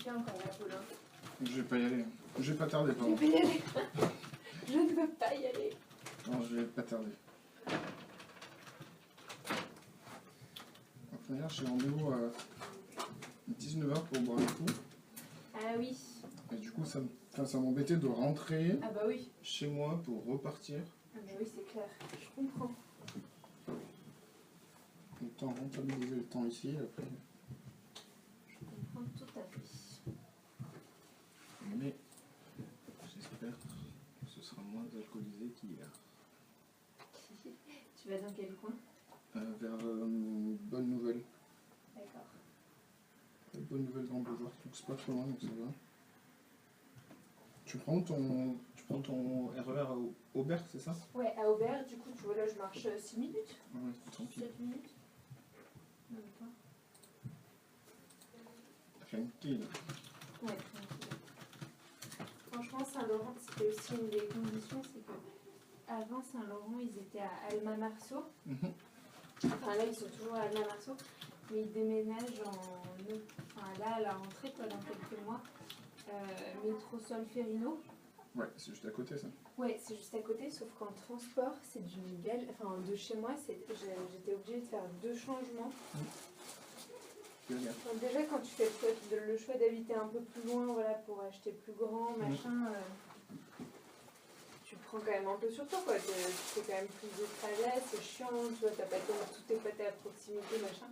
fais encore là, Paulin? Je vais pas y aller. Je vais pas tarder, Je pardon. vais pas y aller. Je ne veux pas y aller. Non, je vais pas tarder. D'ailleurs, j'ai rendez-vous à 19h pour boire un coup. Ah oui. Et du coup, ça m'embêtait de rentrer Ah bah oui. chez moi pour repartir. Ah bah oui, c'est clair. Je comprends. Autant rentabiliser le temps ici, après. Je comprends tout à fait. Mais j'espère que ce sera moins alcoolisé qu'hier. Tu vas dans quel coin? Vers Bonne Nouvelle. D'accord. Bonne Nouvelle Grand Boulevard, donc c'est pas trop loin, donc ça va. Tu tu prends ton RER à Aubert, c'est ça? Ouais, à Aubert, du coup, tu vois, là, je marche 6 minutes. Ouais, tranquille. 7 minutes. Même pas. Tranquille. Ouais, tranquille. Franchement, Saint-Laurent, c'était aussi une des conditions, c'est que avant Saint-Laurent, ils étaient à Alma-Marceau. Mhm. Enfin, là, ils sont toujours à Alma-Marceau, mais ils déménagent enfin, là, à la rentrée, quoi, dans quelques mois. Métro Solferino. Ouais, c'est juste à côté ça. Ouais, c'est juste à côté, sauf qu'en transport, c'est d'une galère. Enfin, de chez moi, j'étais obligée de faire 2 changements. Galère. Donc déjà, quand tu fais le choix d'habiter un peu plus loin, voilà, pour acheter plus grand, machin, tu prends quand même un peu sur toi, quoi. Tu fais quand même plus de trajets, c'est chiant, tu vois, t'as pas tous tes potes à proximité, machin.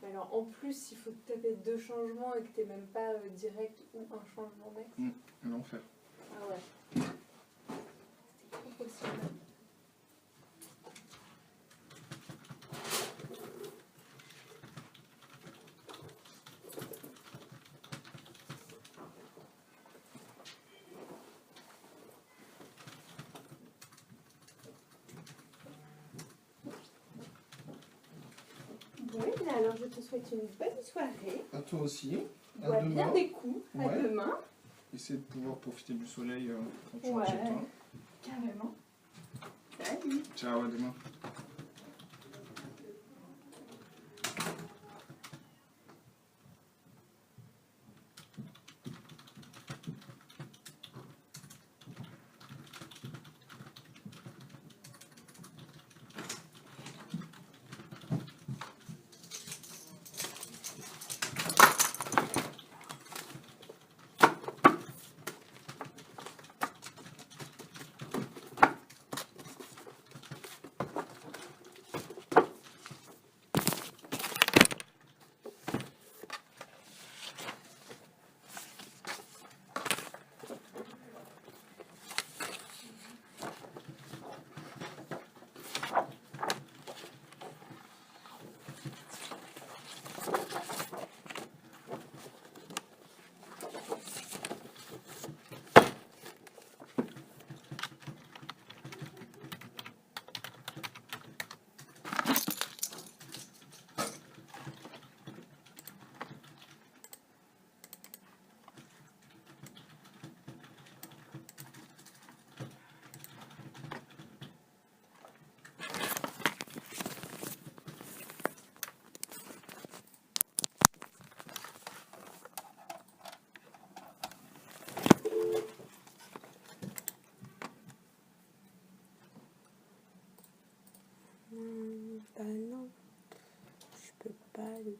Mais alors, en plus, il faut te taper 2 changements et que t'es même pas direct ou un changement max. L'enfer. Ah ouais. C'est trop possible. Bon, et alors je te souhaite une bonne soirée. À toi aussi. À Bois bien demain. des coups. À Ouais. demain. Essaie de pouvoir profiter du soleil quand tu Ouais. rentres chez toi. Carrément. Salut. Ciao, à demain. Bah non, je peux pas le